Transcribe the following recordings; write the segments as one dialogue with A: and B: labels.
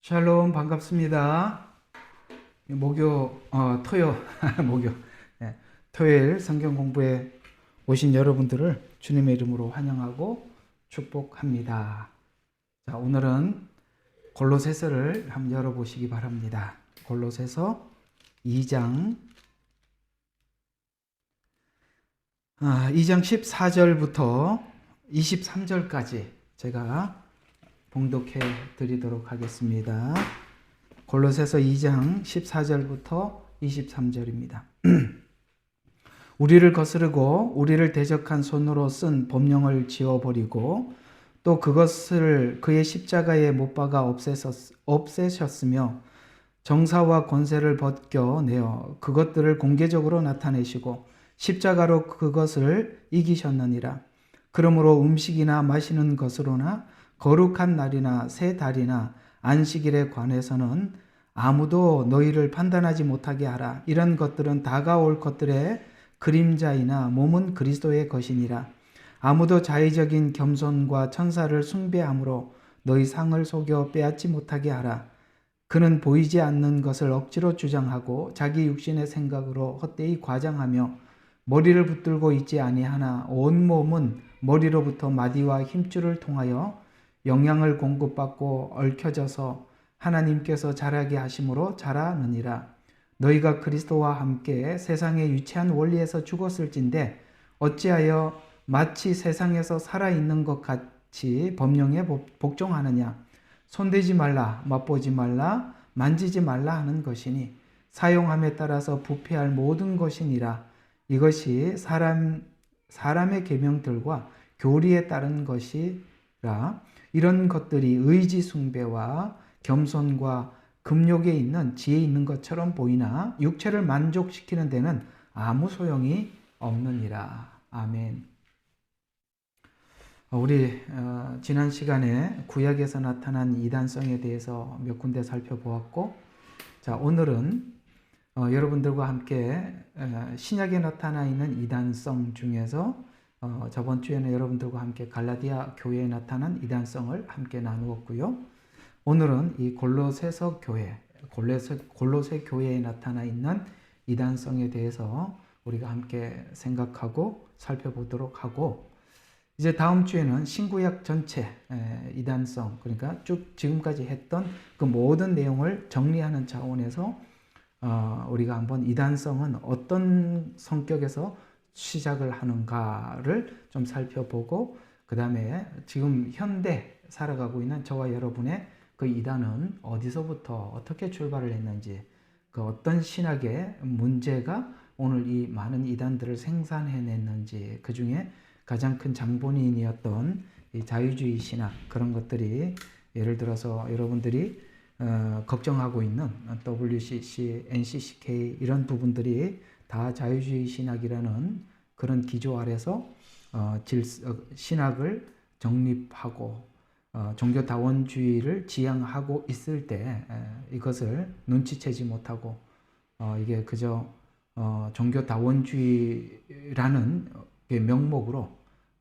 A: 샬롬 반갑습니다. 토요 목요 네, 토요일 성경 공부에 오신 여러분들을 주님의 이름으로 환영하고 축복합니다. 자, 오늘은 골로새서를 한번 열어보시기 바랍니다. 골로새서 2장 2장 14절부터 23절까지 제가 봉독해 드리도록 하겠습니다. 골로새서 2장 14절부터 23절입니다. 우리를 거스르고 우리를 대적한 손으로 쓴 법령을 지워버리고 또 그것을 그의 십자가에 못 박아 없애셨으며 정사와 권세를 벗겨내어 그것들을 공개적으로 나타내시고 십자가로 그것을 이기셨느니라. 그러므로 음식이나 마시는 것으로나 거룩한 날이나 새 달이나 안식일에 관해서는 아무도 너희를 판단하지 못하게 하라. 이런 것들은 다가올 것들의 그림자이나 몸은 그리스도의 것이니라. 아무도 자의적인 겸손과 천사를 숭배함으로 너희 상을 속여 빼앗지 못하게 하라. 그는 보이지 않는 것을 억지로 주장하고 자기 육신의 생각으로 헛되이 과장하며 머리를 붙들고 있지 아니하나 온 몸은 머리로부터 마디와 힘줄을 통하여 영양을 공급받고 얽혀져서 하나님께서 자라게 하심으로 자라느니라. 너희가 그리스도와 함께 세상의 유치한 원리에서 죽었을진데 어찌하여 마치 세상에서 살아있는 것 같이 법령에 복종하느냐. 손대지 말라, 맛보지 말라, 만지지 말라 하는 것이니 사용함에 따라서 부패할 모든 것이니라. 이것이 사람의 계명들과 교리에 따른 것이라. 이런 것들이 의지 숭배와 겸손과 금욕에 있는 지혜 있는 것처럼 보이나 육체를 만족시키는 데는 아무 소용이 없느니라. 아멘. 우리 지난 시간에 구약에서 나타난 이단성에 대해서 몇 군데 살펴보았고, 자, 오늘은 여러분들과 함께 신약에 나타나 있는 이단성 중에서 저번 주에는 여러분들과 함께 갈라디아 교회에 나타난 이단성을 함께 나누었고요. 오늘은 이 골로새서 교회, 골로새 교회에 나타나 있는 이단성에 대해서 우리가 함께 생각하고 살펴보도록 하고, 이제 다음 주에는 신구약 전체 이단성, 그러니까 쭉 지금까지 했던 그 모든 내용을 정리하는 차원에서 우리가 한번 이단성은 어떤 성격에서 시작을 하는가를 좀 살펴보고, 그 다음에 지금 현대 살아가고 있는 저와 여러분의 그 이단은 어디서부터 어떻게 출발을 했는지, 그 어떤 신학의 문제가 오늘 이 많은 이단들을 생산해냈는지, 그 중에 가장 큰 장본인이었던 이 자유주의 신학, 그런 것들이 예를 들어서 여러분들이 걱정하고 있는 WCC, NCCK 이런 부분들이 다 자유주의 신학이라는 그런 기조 아래서 신학을 정립하고 종교다원주의를 지향하고 있을 때 이것을 눈치채지 못하고 이게 그저 종교다원주의라는 명목으로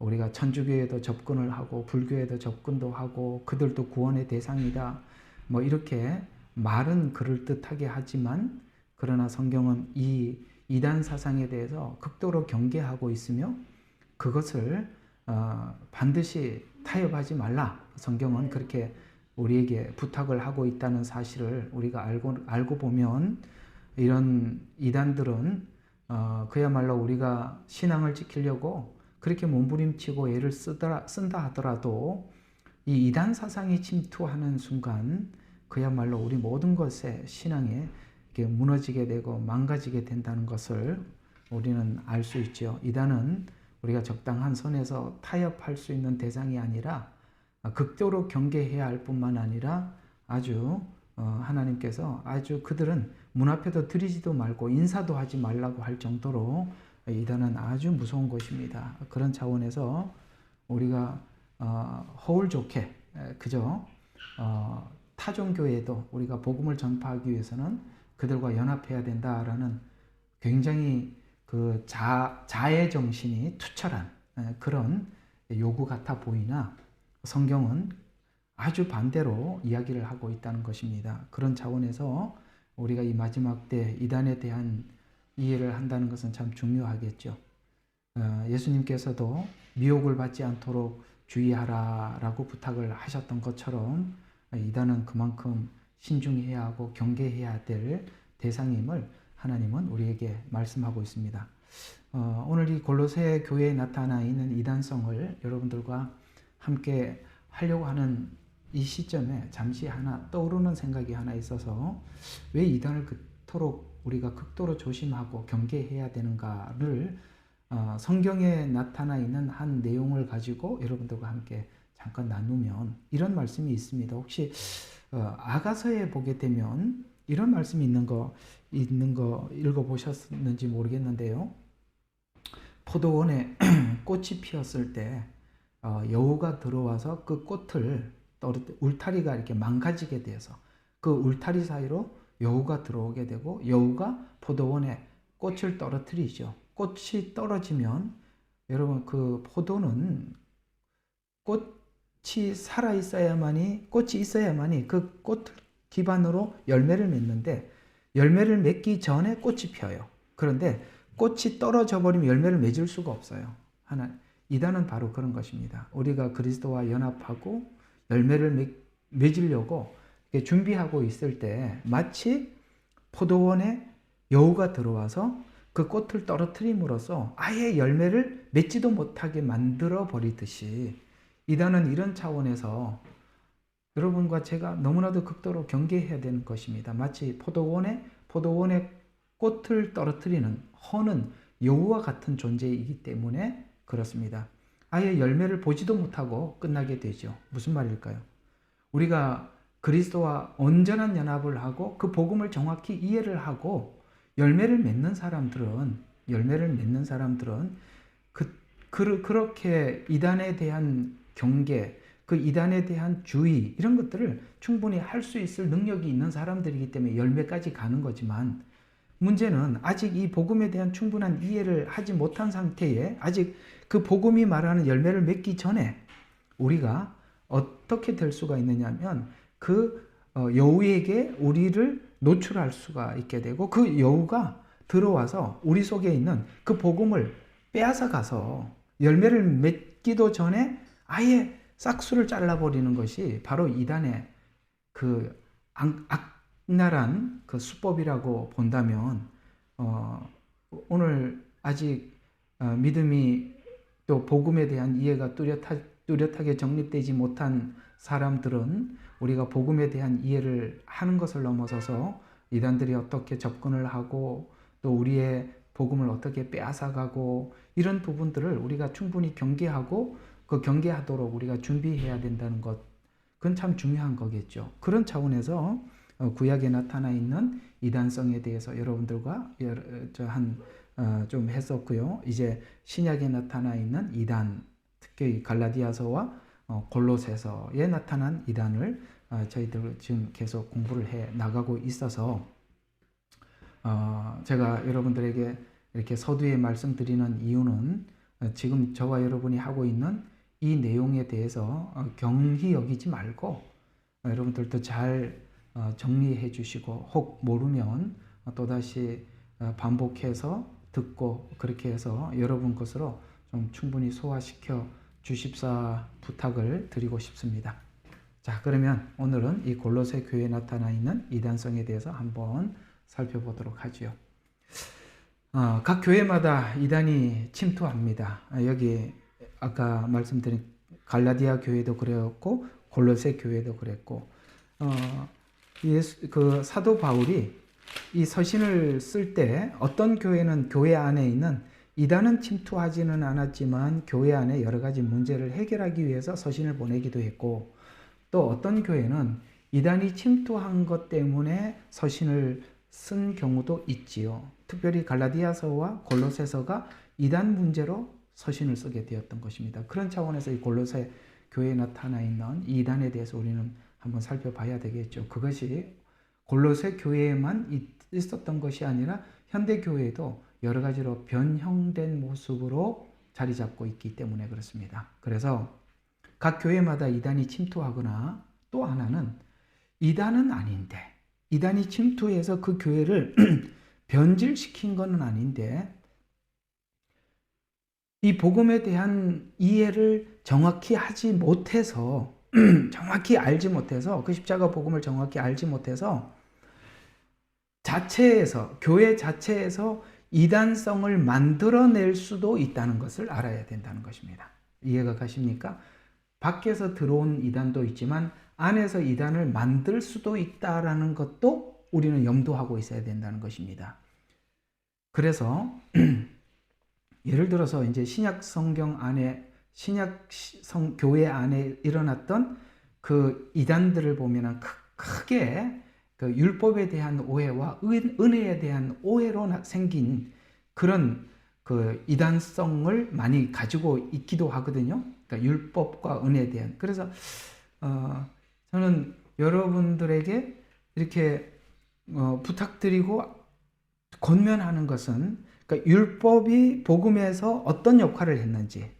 A: 우리가 천주교에도 접근을 하고 불교에도 접근도 하고 그들도 구원의 대상이다, 뭐 이렇게 말은 그럴듯하게 하지만 그러나 성경은 이 이단 사상에 대해서 극도로 경계하고 있으며 그것을 반드시 타협하지 말라. 성경은 그렇게 우리에게 부탁을 하고 있다는 사실을 우리가 알고 보면 이런 이단들은 그야말로 우리가 신앙을 지키려고 그렇게 몸부림치고 애를 쓴다 하더라도 이 이단 사상이 침투하는 순간 그야말로 우리 모든 것에 신앙에 무너지게 되고 망가지게 된다는 것을 우리는 알 수 있죠. 이단은 우리가 적당한 선에서 타협할 수 있는 대상이 아니라 극도로 경계해야 할 뿐만 아니라 아주 하나님께서 아주 그들은 문 앞에도 들이지도 말고 인사도 하지 말라고 할 정도로 이단은 아주 무서운 것입니다. 그런 차원에서 우리가 허울 좋게 그저 타종교회도 우리가 복음을 전파하기 위해서는 그들과 연합해야 된다라는 굉장히 그 자애 정신이 투철한 그런 요구 같아 보이나 성경은 아주 반대로 이야기를 하고 있다는 것입니다. 그런 차원에서 우리가 이 마지막 때 이단에 대한 이해를 한다는 것은 참 중요하겠죠. 예수님께서도 미혹을 받지 않도록 주의하라라고 부탁을 하셨던 것처럼 이단은 그만큼 신중해야 하고 경계해야 될 대상임을 하나님은 우리에게 말씀하고 있습니다. 오늘 이 골로새 교회에 나타나 있는 이단성을 여러분들과 함께 하려고 하는 이 시점에 잠시 하나 떠오르는 생각이 하나 있어서 왜 이단을 그토록 우리가 극도로 조심하고 경계해야 되는가를 성경에 나타나 있는 한 내용을 가지고 여러분들과 함께 잠깐 나누면 이런 말씀이 있습니다. 혹시 아가서에 보게 되면 이런 말씀이 있는 거 읽어보셨는지 모르겠는데요. 포도원에 꽃이 피었을 때 여우가 들어와서 그 꽃을 울타리가 이렇게 망가지게 돼서 그 울타리 사이로 여우가 들어오게 되고 여우가 포도원에 꽃을 떨어뜨리죠. 꽃이 떨어지면 여러분 그 포도는 꽃이 살아 있어야만이 꽃이 있어야만이 그 꽃 기반으로 열매를 맺는데 열매를 맺기 전에 꽃이 펴요. 그런데 꽃이 떨어져 버리면 열매를 맺을 수가 없어요. 이단은 바로 그런 것입니다. 우리가 그리스도와 연합하고 열매를 맺으려고 준비하고 있을 때 마치 포도원에 여우가 들어와서 그 꽃을 떨어뜨림으로써 아예 열매를 맺지도 못하게 만들어 버리듯이 이단은 이런 차원에서 여러분과 제가 너무나도 극도로 경계해야 되는 것입니다. 마치 포도원에 꽃을 떨어뜨리는 허는 여우와 같은 존재이기 때문에 그렇습니다. 아예 열매를 보지도 못하고 끝나게 되죠. 무슨 말일까요? 우리가 그리스도와 온전한 연합을 하고 그 복음을 정확히 이해를 하고 열매를 맺는 사람들은 그렇게 이단에 대한 경계, 그 이단에 대한 주의 이런 것들을 충분히 할 수 있을 능력이 있는 사람들이기 때문에 열매까지 가는 거지만 문제는 아직 이 복음에 대한 충분한 이해를 하지 못한 상태에 아직 그 복음이 말하는 열매를 맺기 전에 우리가 어떻게 될 수가 있느냐면 그 여우에게 우리를 노출할 수가 있게 되고 그 여우가 들어와서 우리 속에 있는 그 복음을 빼앗아 가서 열매를 맺기도 전에 아예 싹수를 잘라버리는 것이 바로 이단의 그 악랄한 그 수법이라고 본다면 오늘 아직 믿음이 또 복음에 대한 이해가 뚜렷하게 정립되지 못한 사람들은 우리가 복음에 대한 이해를 하는 것을 넘어서서 이단들이 어떻게 접근을 하고 또 우리의 복음을 어떻게 빼앗아가고 이런 부분들을 우리가 충분히 경계하고 그 경계하도록 우리가 준비해야 된다는 것, 그건 참 중요한 거겠죠. 그런 차원에서 구약에 나타나 있는 이단성에 대해서 여러분들과 좀 했었고요. 이제 신약에 나타나 있는 이단, 특히 갈라디아서와 골로새서에 나타난 이단을 저희들 지금 계속 공부를 해 나가고 있어서 제가 여러분들에게 이렇게 서두에 말씀드리는 이유는 지금 저와 여러분이 하고 있는 이 내용에 대해서 경히 여기지 말고 여러분들도 잘 정리해 주시고 혹 모르면 또다시 반복해서 듣고 그렇게 해서 여러분 것으로 좀 충분히 소화시켜 주십사 부탁을 드리고 싶습니다. 자, 그러면 오늘은 이 골로새 교회에 나타나 있는 이단성에 대해서 한번 살펴보도록 하지요. 각 교회마다 이단이 침투합니다. 여기 아까 말씀드린 갈라디아 교회도 그랬고 골로새 교회도 그랬고 그 사도 바울이 이 서신을 쓸 때 어떤 교회는 교회 안에 있는 이단은 침투하지는 않았지만 교회 안에 여러 가지 문제를 해결하기 위해서 서신을 보내기도 했고 또 어떤 교회는 이단이 침투한 것 때문에 서신을 쓴 경우도 있지요. 특별히 갈라디아서와 골로새서가 이단 문제로 서신을 쓰게 되었던 것입니다. 그런 차원에서 이 골로새 교회에 나타나 있는 이단에 대해서 우리는 한번 살펴봐야 되겠죠. 그것이 골로새 교회에만 있었던 것이 아니라 현대 교회에도 여러 가지로 변형된 모습으로 자리 잡고 있기 때문에 그렇습니다. 그래서 각 교회마다 이단이 침투하거나 또 하나는 이단은 아닌데, 이단이 침투해서 그 교회를 변질시킨 건 아닌데, 이 복음에 대한 이해를 정확히 하지 못해서 정확히 알지 못해서, 그 십자가 복음을 정확히 알지 못해서 자체에서, 교회 자체에서 이단성을 만들어낼 수도 있다는 것을 알아야 된다는 것입니다. 이해가 가십니까? 밖에서 들어온 이단도 있지만 안에서 이단을 만들 수도 있다라는 것도 우리는 염두하고 있어야 된다는 것입니다. 그래서 예를 들어서 이제 신약 성경 안에, 교회 안에 일어났던 그 이단들을 보면은 크게 그 율법에 대한 오해와 은혜에 대한 오해로 생긴 그런 그 이단성을 많이 가지고 있기도 하거든요. 그러니까 율법과 은혜에 대한. 그래서 저는 여러분들에게 이렇게 부탁드리고 권면하는 것은, 그러니까 율법이 복음에서 어떤 역할을 했는지,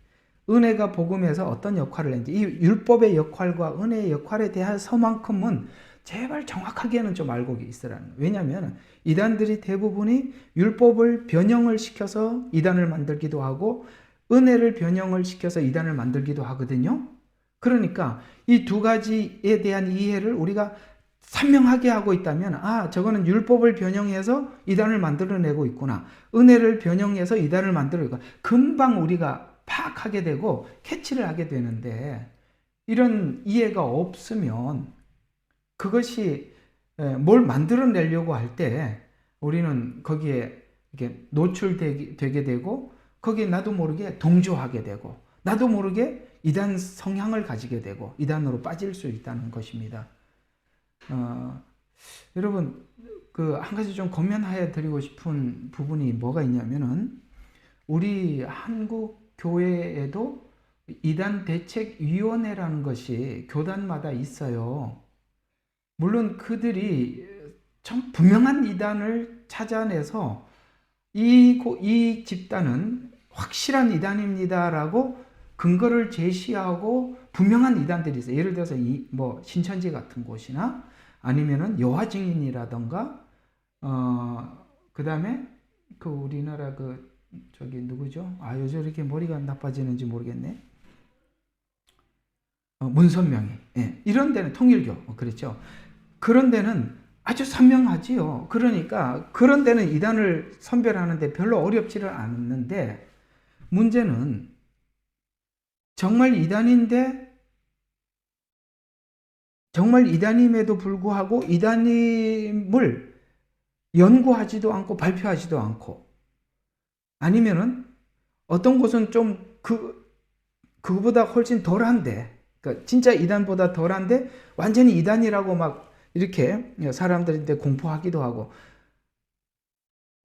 A: 은혜가 복음에서 어떤 역할을 했는지, 이 율법의 역할과 은혜의 역할에 대해서만큼은 제발 정확하게는 좀 알고 있으라는 거예요. 왜냐하면 이단들이 대부분이 율법을 변형을 시켜서 이단을 만들기도 하고 은혜를 변형을 시켜서 이단을 만들기도 하거든요. 그러니까 이 두 가지에 대한 이해를 우리가 선명하게 하고 있다면, 아, 저거는 율법을 변형해서 이단을 만들어내고 있구나, 은혜를 변형해서 이단을 만들어내고, 금방 우리가 파악하게 되고 캐치를 하게 되는데, 이런 이해가 없으면 그것이 뭘 만들어내려고 할 때 우리는 거기에 이렇게 노출되게 되고, 거기에 나도 모르게 동조하게 되고, 나도 모르게 이단 성향을 가지게 되고 이단으로 빠질 수 있다는 것입니다. 여러분, 그 한 가지 좀 권면하여 드리고 싶은 부분이 뭐가 있냐면은, 우리 한국 교회에도 이단 대책위원회라는 것이 교단마다 있어요. 물론 그들이 참 분명한 이단을 찾아내서 이 집단은 확실한 이단입니다라고 근거를 제시하고 분명한 이단들이 있어요. 예를 들어서 뭐 신천지 같은 곳이나 아니면은 여호와 증인이라던가, 그 다음에 그 우리나라 그 저기 누구죠? 아, 요즘 이렇게 머리가 나빠지는지 모르겠네. 문선명이. 예, 이런 데는 통일교, 그렇죠. 그런 데는 아주 선명하지요. 그러니까 그런 데는 이단을 선별하는데 별로 어렵지를 않는데, 문제는 정말 이단인데, 정말 이단임에도 불구하고 이단임을 연구하지도 않고 발표하지도 않고, 아니면은 어떤 곳은 좀 그거보다 훨씬 덜한데, 그러니까 진짜 이단보다 덜한데 완전히 이단이라고 막 이렇게 사람들한테 공포하기도 하고,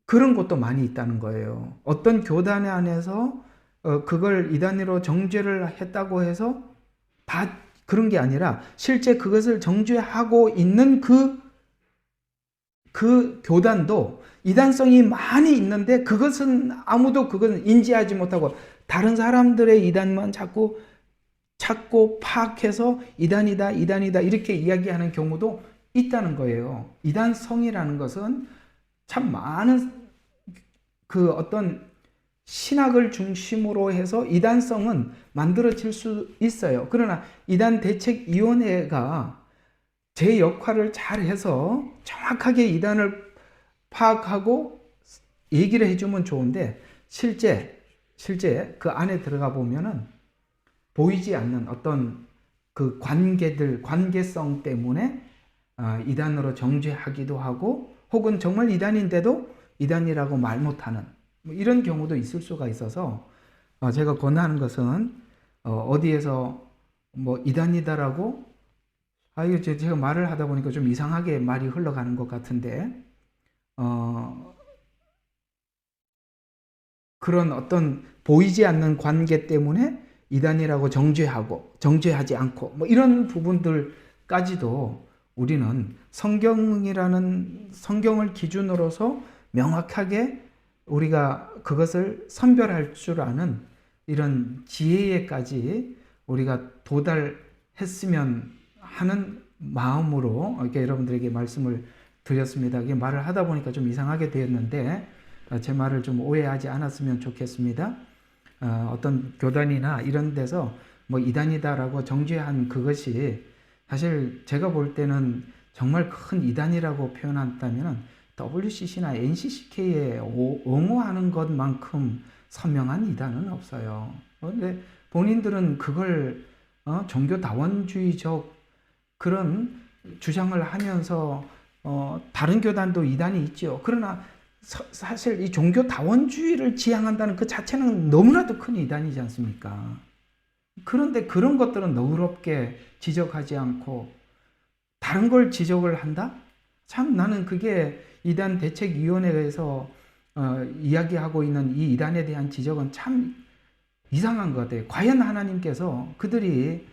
A: 그런 곳도 많이 있다는 거예요. 어떤 교단 안에서 그걸 이단으로 정죄를 했다고 해서 다 그런 게 아니라, 실제 그것을 정죄하고 있는 그 교단도 이단성이 많이 있는데 그것은 아무도 그것은 인지하지 못하고 다른 사람들의 이단만 자꾸 찾고 파악해서 이단이다 이렇게 이야기하는 경우도 있다는 거예요. 이단성이라는 것은 참 많은 그 어떤 신학을 중심으로 해서 이단성은 만들어질 수 있어요. 그러나 이단 대책위원회가 제 역할을 잘 해서 정확하게 이단을 파악하고 얘기를 해주면 좋은데, 실제 그 안에 들어가 보면은 보이지 않는 어떤 그 관계성 때문에 이단으로 정죄하기도 하고, 혹은 정말 이단인데도 이단이라고 말 못하는 뭐 이런 경우도 있을 수가 있어서, 제가 권하는 것은 어디에서 뭐 이단이다라고, 이거 제가 말을 하다 보니까 좀 이상하게 말이 흘러가는 것 같은데, 그런 어떤 보이지 않는 관계 때문에 이단이라고 정죄하지 않고 뭐 이런 부분들까지도 우리는 성경을 기준으로서 명확하게 우리가 그것을 선별할 줄 아는 이런 지혜에까지 우리가 도달했으면 하는 마음으로 이렇게 여러분들에게 말씀을 드렸습니다. 이게 말을 하다 보니까 좀 이상하게 되었는데 제 말을 좀 오해하지 않았으면 좋겠습니다. 어떤 교단이나 이런 데서 뭐 이단이다라고 정죄한 그것이 사실 제가 볼 때는 정말 큰 이단이라고 표현한다면 WCC나 NCCK에 옹호하는 것만큼 선명한 이단은 없어요. 그런데 본인들은 그걸 종교다원주의적 그런 주장을 하면서 다른 교단도 이단이 있죠. 그러나 사실 이 종교다원주의를 지향한다는 그 자체는 너무나도 큰 이단이지 않습니까? 그런데 그런 것들은 너그럽게 지적하지 않고 다른 걸 지적을 한다? 참 나는 그게 이단 대책위원회에서 이야기하고 있는 이 이단에 대한 지적은 참 이상한 것 같아요. 과연 하나님께서 그들이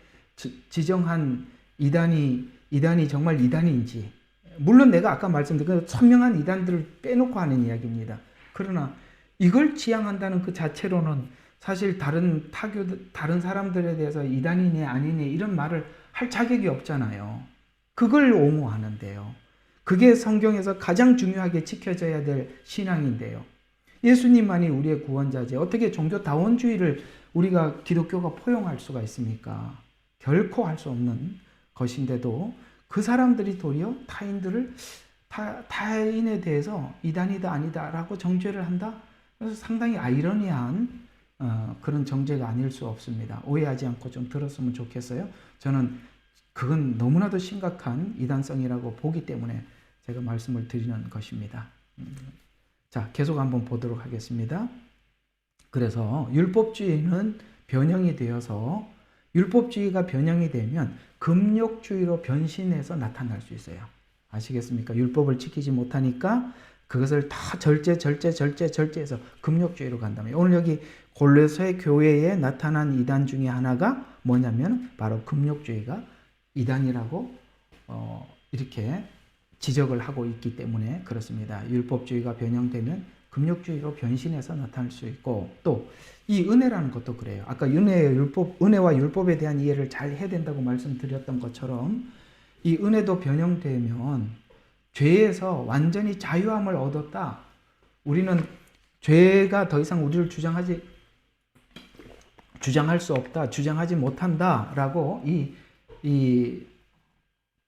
A: 지정한 이단이 정말 이단인지, 물론 내가 아까 말씀드린 그 선명한 이단들을 빼놓고 하는 이야기입니다. 그러나 이걸 지향한다는 그 자체로는 사실 다른 사람들에 대해서 이단이네 아니네 이런 말을 할 자격이 없잖아요. 그걸 옹호하는데요. 그게 성경에서 가장 중요하게 지켜져야 될 신앙인데요. 예수님만이 우리의 구원자지 어떻게 종교다원주의를 우리가 기독교가 포용할 수가 있습니까? 결코 할 수 없는 것인데도 그 사람들이 도리어 타인에 대해서 이단이다 아니다라고 정죄를 한다? 그래서 상당히 아이러니한 그런 정죄가 아닐 수 없습니다. 오해하지 않고 좀 들었으면 좋겠어요. 저는 그건 너무나도 심각한 이단성이라고 보기 때문에 제가 말씀을 드리는 것입니다. 자, 계속 한번 보도록 하겠습니다. 그래서 율법주의는 변형이 되어서 율법주의가 변형이 되면 금욕주의로 변신해서 나타날 수 있어요. 아시겠습니까? 율법을 지키지 못하니까 그것을 다 절제해서 금욕주의로 간다면 오늘 여기 골로새 교회에 나타난 이단 중에 하나가 뭐냐면 바로 금욕주의가 이단이라고 이렇게 지적을 하고 있기 때문에 그렇습니다. 율법주의가 변형되면 금욕주의로 변신해서 나타날 수 있고 또 이 은혜라는 것도 그래요. 아까 은혜와 율법에 대한 이해를 잘 해야 된다고 말씀드렸던 것처럼 이 은혜도 변형되면 죄에서 완전히 자유함을 얻었다. 우리는 죄가 더 이상 우리를 주장할 수 없다. 주장하지 못한다라고 이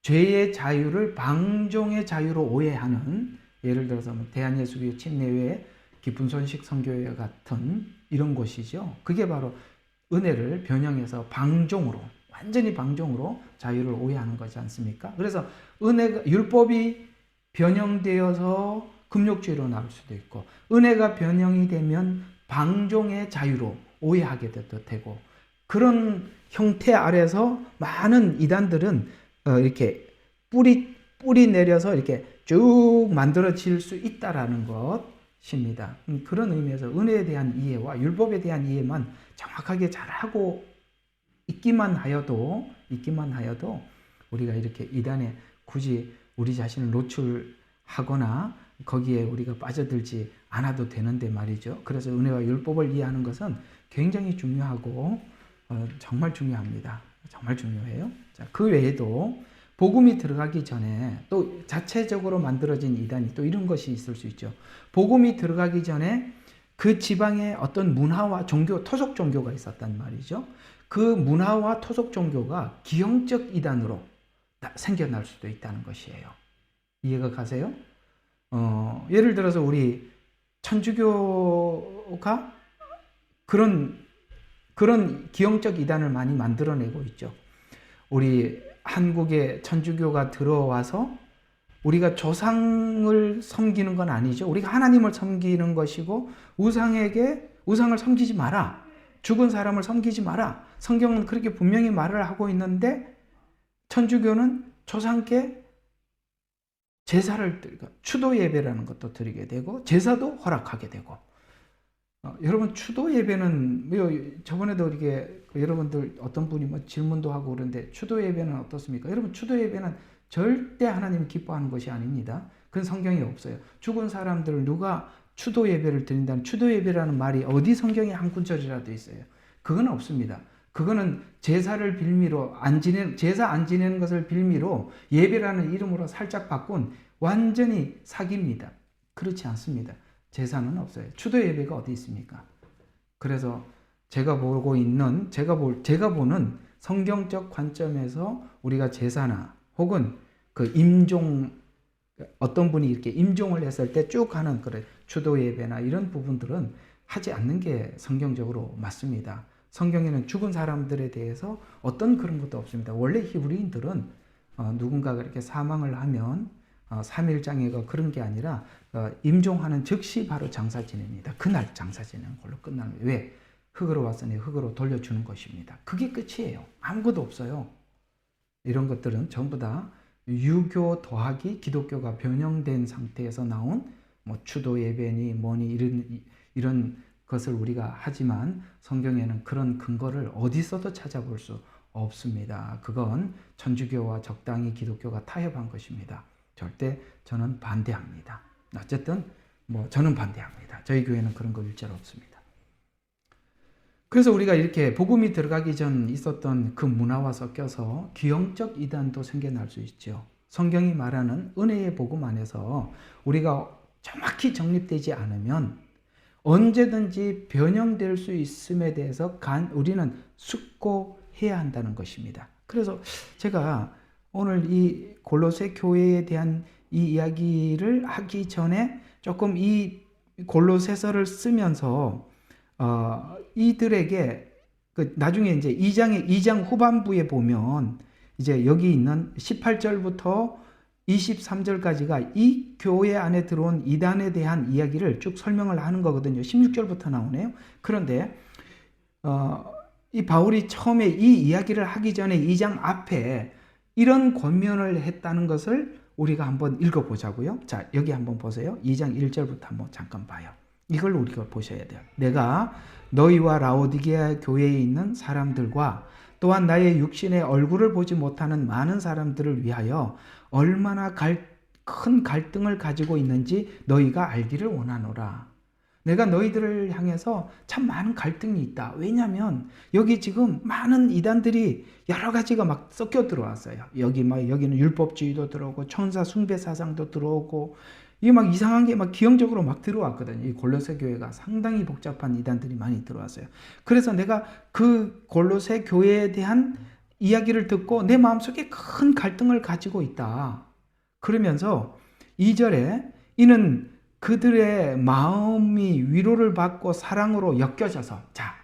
A: 죄의 자유를 방종의 자유로 오해하는 예를 들어서 대한예수교 침례회, 깊은 손식 선교회 같은 이런 곳이죠. 그게 바로 은혜를 변형해서 완전히 방종으로 자유를 오해하는 거지 않습니까? 그래서 율법이 변형되어서 금욕주의로 나올 수도 있고 은혜가 변형이 되면 방종의 자유로 오해하게 되고 그런 형태 아래서 많은 이단들은 이렇게 뿌리 내려서 이렇게 쭉 만들어질 수 있다라는 것입니다. 그런 의미에서 은혜에 대한 이해와 율법에 대한 이해만 정확하게 잘하고 있기만 하여도 우리가 이렇게 이단에 굳이 우리 자신을 노출하거나 거기에 우리가 빠져들지 않아도 되는데 말이죠. 그래서 은혜와 율법을 이해하는 것은 굉장히 중요하고 정말 중요합니다. 정말 중요해요. 자, 그 외에도 복음이 들어가기 전에 또 자체적으로 만들어진 이단이 또 이런 것이 있을 수 있죠. 복음이 들어가기 전에 그 지방에 어떤 문화와 토속 종교가 있었단 말이죠. 그 문화와 토속 종교가 기형적 이단으로 생겨날 수도 있다는 것이에요. 이해가 가세요? 예를 들어서 우리 천주교가 그런 기형적 이단을 많이 만들어내고 있죠. 우리 한국에 천주교가 들어와서 우리가 조상을 섬기는 건 아니죠. 우리가 하나님을 섬기는 것이고 우상을 섬기지 마라. 죽은 사람을 섬기지 마라. 성경은 그렇게 분명히 말을 하고 있는데 천주교는 조상께 제사를 드리고 추도 예배라는 것도 드리게 되고 제사도 허락하게 되고 여러분 추도 예배는 저번에도 이렇게 여러분들 어떤 분이 질문도 하고 그러는데 추도 예배는 어떻습니까? 여러분 추도 예배는 절대 하나님이 기뻐하는 것이 아닙니다. 그건 성경에 없어요. 죽은 사람들을 누가 추도 예배를 드린다는 추도 예배라는 말이 어디 성경에 한 구절이라도 있어요. 그건 없습니다. 그거는 제사를 빌미로 제사 안 지내는 것을 빌미로 예배라는 이름으로 살짝 바꾼 완전히 사기입니다. 그렇지 않습니다. 제사는 없어요. 추도 예배가 어디 있습니까? 그래서 제가 보는 성경적 관점에서 우리가 제사나 혹은 그 임종, 어떤 분이 이렇게 임종을 했을 때 쭉 하는 그런 추도 예배나 이런 부분들은 하지 않는 게 성경적으로 맞습니다. 성경에는 죽은 사람들에 대해서 어떤 그런 것도 없습니다. 원래 히브리인들은 누군가가 이렇게 사망을 하면 3일장애가 그런 게 아니라 임종하는 즉시 바로 장사 지냅니다. 그날 장사 지내는 걸로 끝납니다. 왜? 흙으로 왔으니 흙으로 돌려주는 것입니다. 그게 끝이에요. 아무것도 없어요. 이런 것들은 전부 다 유교 더하기 기독교가 변형된 상태에서 나온 뭐 추도 예배니 뭐니 이런 것을 우리가 하지만 성경에는 그런 근거를 어디서도 찾아볼 수 없습니다. 그건 천주교와 적당히 기독교가 타협한 것입니다. 절대 저는 반대합니다. 어쨌든 저는 반대합니다. 저희 교회는 그런 거 일절 없습니다. 그래서 우리가 이렇게 복음이 들어가기 전 있었던 그 문화와 섞여서 기형적 이단도 생겨날 수 있죠. 성경이 말하는 은혜의 복음 안에서 우리가 정확히 정립되지 않으면 언제든지 변형될 수 있음에 대해서 우리는 숙고해야 한다는 것입니다. 그래서 제가 오늘 이 골로새 교회에 대한 이 이야기를 하기 전에 조금 이 골로새서를 쓰면서 이들에게 나중에 이제 2장 후반부에 보면 이제 여기 있는 18절부터 23절까지가 이 교회 안에 들어온 이단에 대한 이야기를 쭉 설명을 하는 거거든요. 16절부터 나오네요. 그런데 이 바울이 처음에 이 이야기를 하기 전에 2장 앞에 이런 권면을 했다는 것을 우리가 한번 읽어보자고요. 자, 여기 한번 보세요. 2장 1절부터 한번 잠깐 봐요. 이걸 우리가 보셔야 돼요. 내가 너희와 라오디게아 교회에 있는 사람들과 또한 나의 육신의 얼굴을 보지 못하는 많은 사람들을 위하여 얼마나 큰 갈등을 가지고 있는지 너희가 알기를 원하노라. 내가 너희들을 향해서 참 많은 갈등이 있다. 왜냐하면 여기 지금 많은 이단들이 여러 가지가 막 섞여 들어왔어요. 여기는 율법주의도 들어오고 천사 숭배 사상도 들어오고 이게 막 이상한 게 막 기형적으로 막 들어왔거든요. 이 골로새 교회가 상당히 복잡한 이단들이 많이 들어왔어요. 그래서 내가 그 골로새 교회에 대한 이야기를 듣고 내 마음속에 큰 갈등을 가지고 있다. 그러면서 2절에 이는 그들의 마음이 위로를 받고 사랑으로 엮여져서, 자,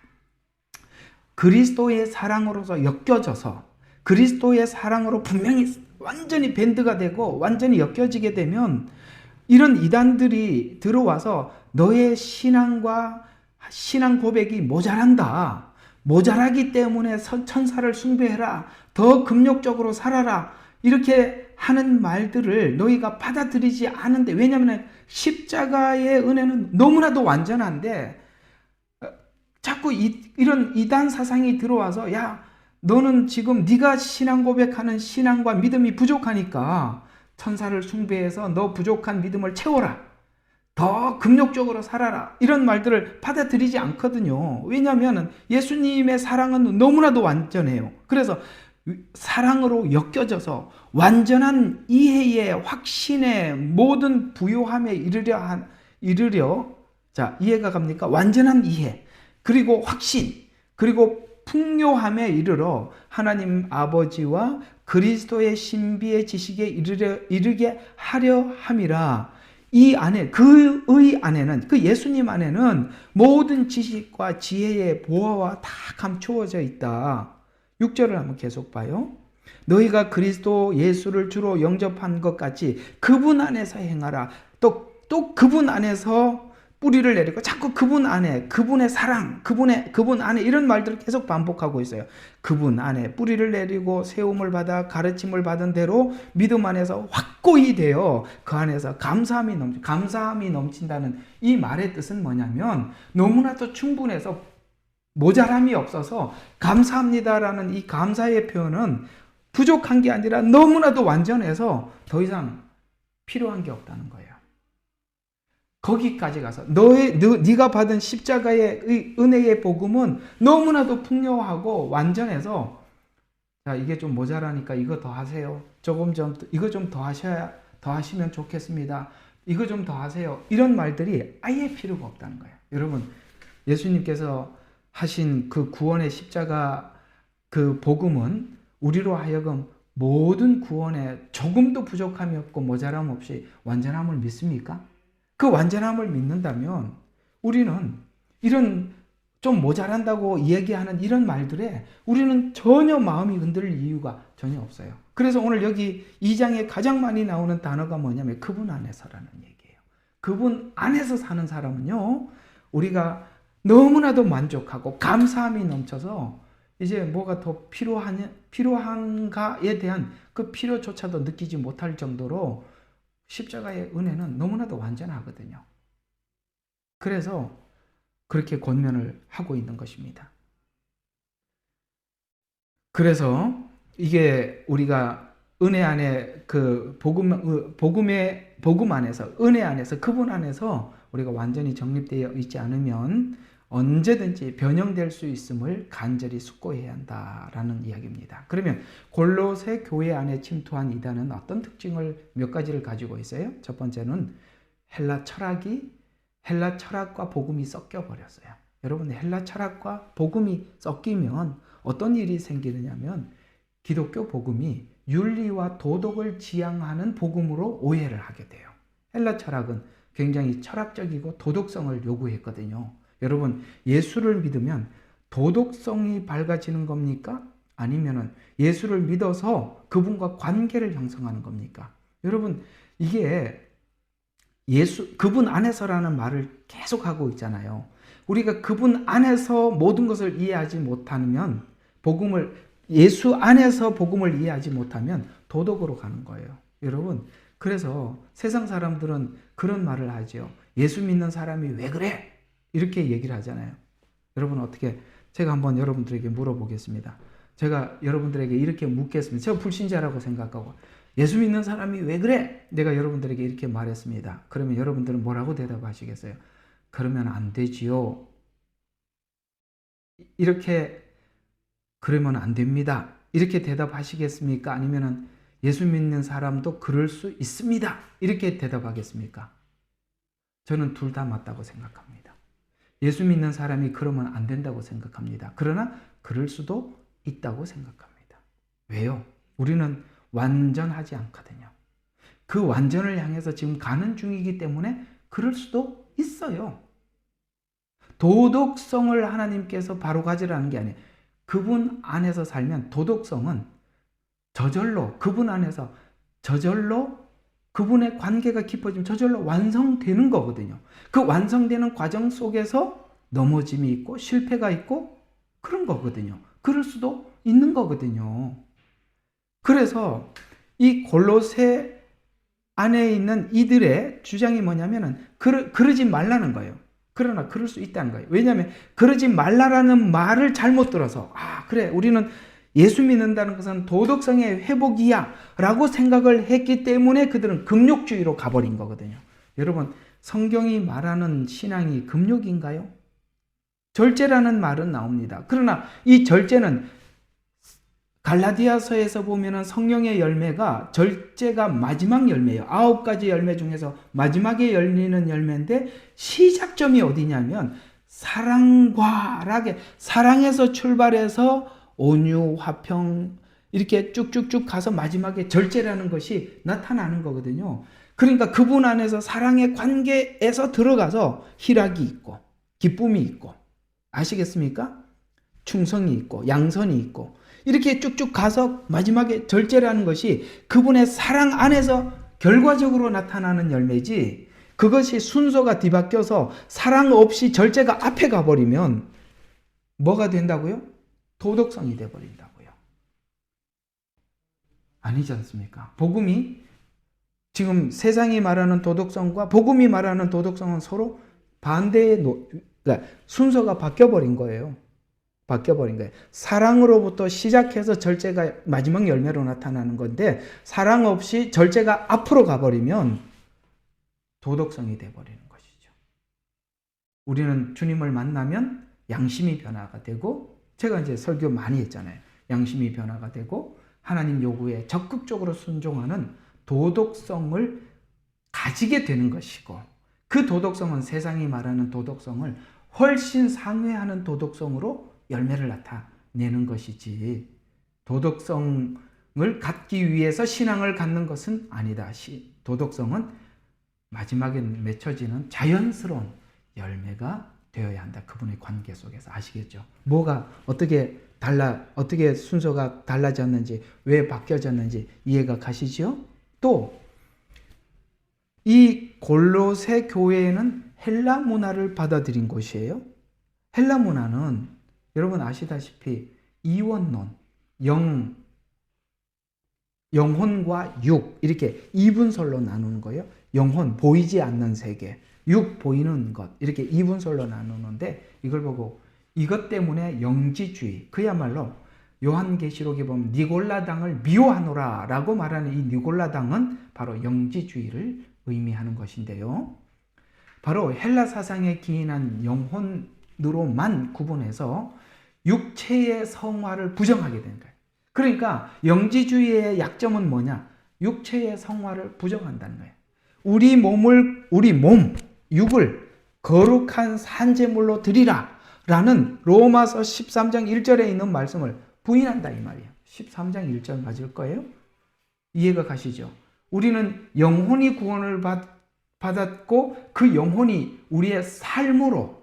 A: 그리스도의 사랑으로서 엮여져서 그리스도의 사랑으로 분명히 완전히 밴드가 되고 완전히 엮여지게 되면 이런 이단들이 들어와서 너의 신앙 고백이 모자란다. 모자라기 때문에 천사를 숭배해라. 더 금욕적으로 살아라. 이렇게 하는 말들을 너희가 받아들이지 않은데, 왜냐하면 십자가의 은혜는 너무나도 완전한데 자꾸 이런 이단 사상이 들어와서 야, 너는 지금 네가 신앙 고백하는 신앙과 믿음이 부족하니까 천사를 숭배해서 너 부족한 믿음을 채워라. 더 금욕적으로 살아라. 이런 말들을 받아들이지 않거든요. 왜냐하면 예수님의 사랑은 너무나도 완전해요. 그래서 사랑으로 엮여져서 완전한 이해의 확신의 모든 부요함에 이르려 자, 이해가 갑니까? 완전한 이해, 그리고 확신, 그리고 풍요함에 이르러 하나님 아버지와 그리스도의 신비의 지식에 이르게 하려 함이라. 이 안에, 그의 안에는, 그 예수님 안에는 모든 지식과 지혜의 보화와 다 감추어져 있다. 6절을 한번 계속 봐요. 너희가 그리스도 예수를 주로 영접한 것 같이 그분 안에서 행하라. 또 그분 안에서 뿌리를 내리고 자꾸 그분 안에, 그분의 사랑, 그분 안에 이런 말들을 계속 반복하고 있어요. 그분 안에 뿌리를 내리고 세움을 받아 가르침을 받은 대로 믿음 안에서 확고히 되어 그 안에서 감사함이 넘친다는 이 말의 뜻은 뭐냐면 너무나도 충분해서 모자람이 없어서 감사합니다라는 이 감사의 표현은 부족한 게 아니라 너무나도 완전해서 더 이상 필요한 게 없다는 거예요. 거기까지 가서 네가 받은 십자가의 은혜의 복음은 너무나도 풍요하고 완전해서 자, 이게 좀 모자라니까 이거 더 하세요. 이거 좀 더 하시면 좋겠습니다. 이거 좀 더 하세요. 이런 말들이 아예 필요가 없다는 거예요. 여러분, 예수님께서 하신 그 구원의 십자가 그 복음은 우리로 하여금 모든 구원에 조금도 부족함이 없고 모자람 없이 완전함을 믿습니까? 그 완전함을 믿는다면 우리는 이런 좀 모자란다고 얘기하는 이런 말들에 우리는 전혀 마음이 흔들릴 이유가 전혀 없어요. 그래서 오늘 여기 2장에 가장 많이 나오는 단어가 뭐냐면 그분 안에서라는 얘기예요. 그분 안에서 사는 사람은요, 우리가 너무나도 만족하고 감사함이 넘쳐서 이제 뭐가 더 필요한가에 대한 그 필요조차도 느끼지 못할 정도로 십자가의 은혜는 너무나도 완전하거든요. 그래서 그렇게 권면을 하고 있는 것입니다. 그래서 이게 우리가 은혜 안에 그 복음 안에서 은혜 안에서 그분 안에서 우리가 완전히 정립되어 있지 않으면 언제든지 변형될 수 있음을 간절히 숙고해야 한다라는 이야기입니다. 그러면 골로새 교회 안에 침투한 이단은 어떤 특징을 몇 가지를 가지고 있어요? 첫 번째는 헬라 철학과 복음이 섞여 버렸어요. 여러분, 헬라 철학과 복음이 섞이면 어떤 일이 생기느냐면 기독교 복음이 윤리와 도덕을 지향하는 복음으로 오해를 하게 돼요. 헬라 철학은 굉장히 철학적이고 도덕성을 요구했거든요. 여러분, 예수를 믿으면 도덕성이 밝아지는 겁니까? 아니면은 예수를 믿어서 그분과 관계를 형성하는 겁니까? 여러분, 이게 그분 안에서라는 말을 계속 하고 있잖아요. 우리가 그분 안에서 모든 것을 이해하지 못하면 예수 안에서 복음을 이해하지 못하면 도덕으로 가는 거예요. 여러분, 그래서 세상 사람들은 그런 말을 하죠. 예수 믿는 사람이 왜 그래? 이렇게 얘기를 하잖아요. 여러분, 제가 한번 여러분들에게 물어보겠습니다. 제가 여러분들에게 이렇게 묻겠습니다. 제가 불신자라고 생각하고 예수 믿는 사람이 왜 그래? 내가 여러분들에게 이렇게 말했습니다. 그러면 여러분들은 뭐라고 대답하시겠어요? 그러면 안 되지요. 그러면 안 됩니다. 이렇게 대답하시겠습니까? 아니면은 예수 믿는 사람도 그럴 수 있습니다. 이렇게 대답하겠습니까? 저는 둘 다 맞다고 생각합니다. 예수 믿는 사람이 그러면 안 된다고 생각합니다. 그러나 그럴 수도 있다고 생각합니다. 왜요? 우리는 완전하지 않거든요. 그 완전을 향해서 지금 가는 중이기 때문에 그럴 수도 있어요. 도덕성을 하나님께서 바로 가지라는 게 아니에요. 그분 안에서 살면 도덕성은 그분 안에서 그분의 관계가 깊어지면 저절로 완성되는 거거든요. 그 완성되는 과정 속에서 넘어짐이 있고 실패가 있고 그런 거거든요. 그럴 수도 있는 거거든요. 그래서 이 골로새 안에 있는 이들의 주장이 뭐냐면은 그러지 말라는 거예요. 그러나 그럴 수 있다는 거예요. 왜냐하면 그러지 말라라는 말을 잘못 들어서 그래, 우리는 예수 믿는다는 것은 도덕성의 회복이야 라고 생각을 했기 때문에 그들은 금욕주의로 가버린 거거든요. 여러분, 성경이 말하는 신앙이 금욕인가요? 절제라는 말은 나옵니다. 그러나 이 절제는 갈라디아서에서 보면은 성령의 열매가 절제가 마지막 열매예요. 9가지 열매 중에서 마지막에 열리는 열매인데 시작점이 어디냐면 사랑에서 출발해서 온유, 화평 이렇게 쭉쭉쭉 가서 마지막에 절제라는 것이 나타나는 거거든요. 그러니까 그분 안에서 사랑의 관계에서 들어가서 희락이 있고 기쁨이 있고 아시겠습니까? 충성이 있고 양선이 있고 이렇게 쭉쭉 가서 마지막에 절제라는 것이 그분의 사랑 안에서 결과적으로 나타나는 열매지, 그것이 순서가 뒤바뀌어서 사랑 없이 절제가 앞에 가버리면 뭐가 된다고요? 도덕성이 돼버린다고요. 아니지 않습니까? 복음이 지금 세상이 말하는 도덕성과 복음이 말하는 도덕성은 서로 반대의 그러니까 순서가 바뀌어버린 거예요. 사랑으로부터 시작해서 절제가 마지막 열매로 나타나는 건데 사랑 없이 절제가 앞으로 가버리면 도덕성이 돼버리는 것이죠. 우리는 주님을 만나면 양심이 변화가 되고, 제가 이제 설교 많이 했잖아요. 양심이 변화가 되고 하나님 요구에 적극적으로 순종하는 도덕성을 가지게 되는 것이고, 그 도덕성은 세상이 말하는 도덕성을 훨씬 상회하는 도덕성으로 열매를 나타내는 것이지, 도덕성을 갖기 위해서 신앙을 갖는 것은 아니다. 도덕성은 마지막에 맺혀지는 자연스러운 열매가 되어야 한다. 그분의 관계 속에서. 아시겠죠? 뭐가 어떻게 순서가 달라졌는지, 왜 바뀌어졌는지 이해가 가시죠? 또 이 골로새 교회는 헬라 문화를 받아들인 곳이에요. 헬라 문화는 여러분 아시다시피 이원론, 영혼과 육, 이렇게 이분설로 나누는 거예요. 영혼, 보이지 않는 세계, 육, 보이는 것, 이렇게 이분설로 나누는데, 이걸 보고 이것 때문에 영지주의, 그야말로 요한계시록에 보면 니골라당을 미워하노라 라고 말하는 이 니골라당은 바로 영지주의를 의미하는 것인데요. 바로 헬라 사상에 기인한 영혼으로만 구분해서 육체의 성화를 부정하게 된 거예요. 그러니까 영지주의의 약점은 뭐냐? 육체의 성화를 부정한다는 거예요. 우리 몸, 육을 거룩한 산제물로 드리라 라는 로마서 13장 1절에 있는 말씀을 부인한다 이 말이에요. 13장 1절 맞을 거예요? 이해가 가시죠? 우리는 영혼이 구원을 받았고 그 영혼이 우리의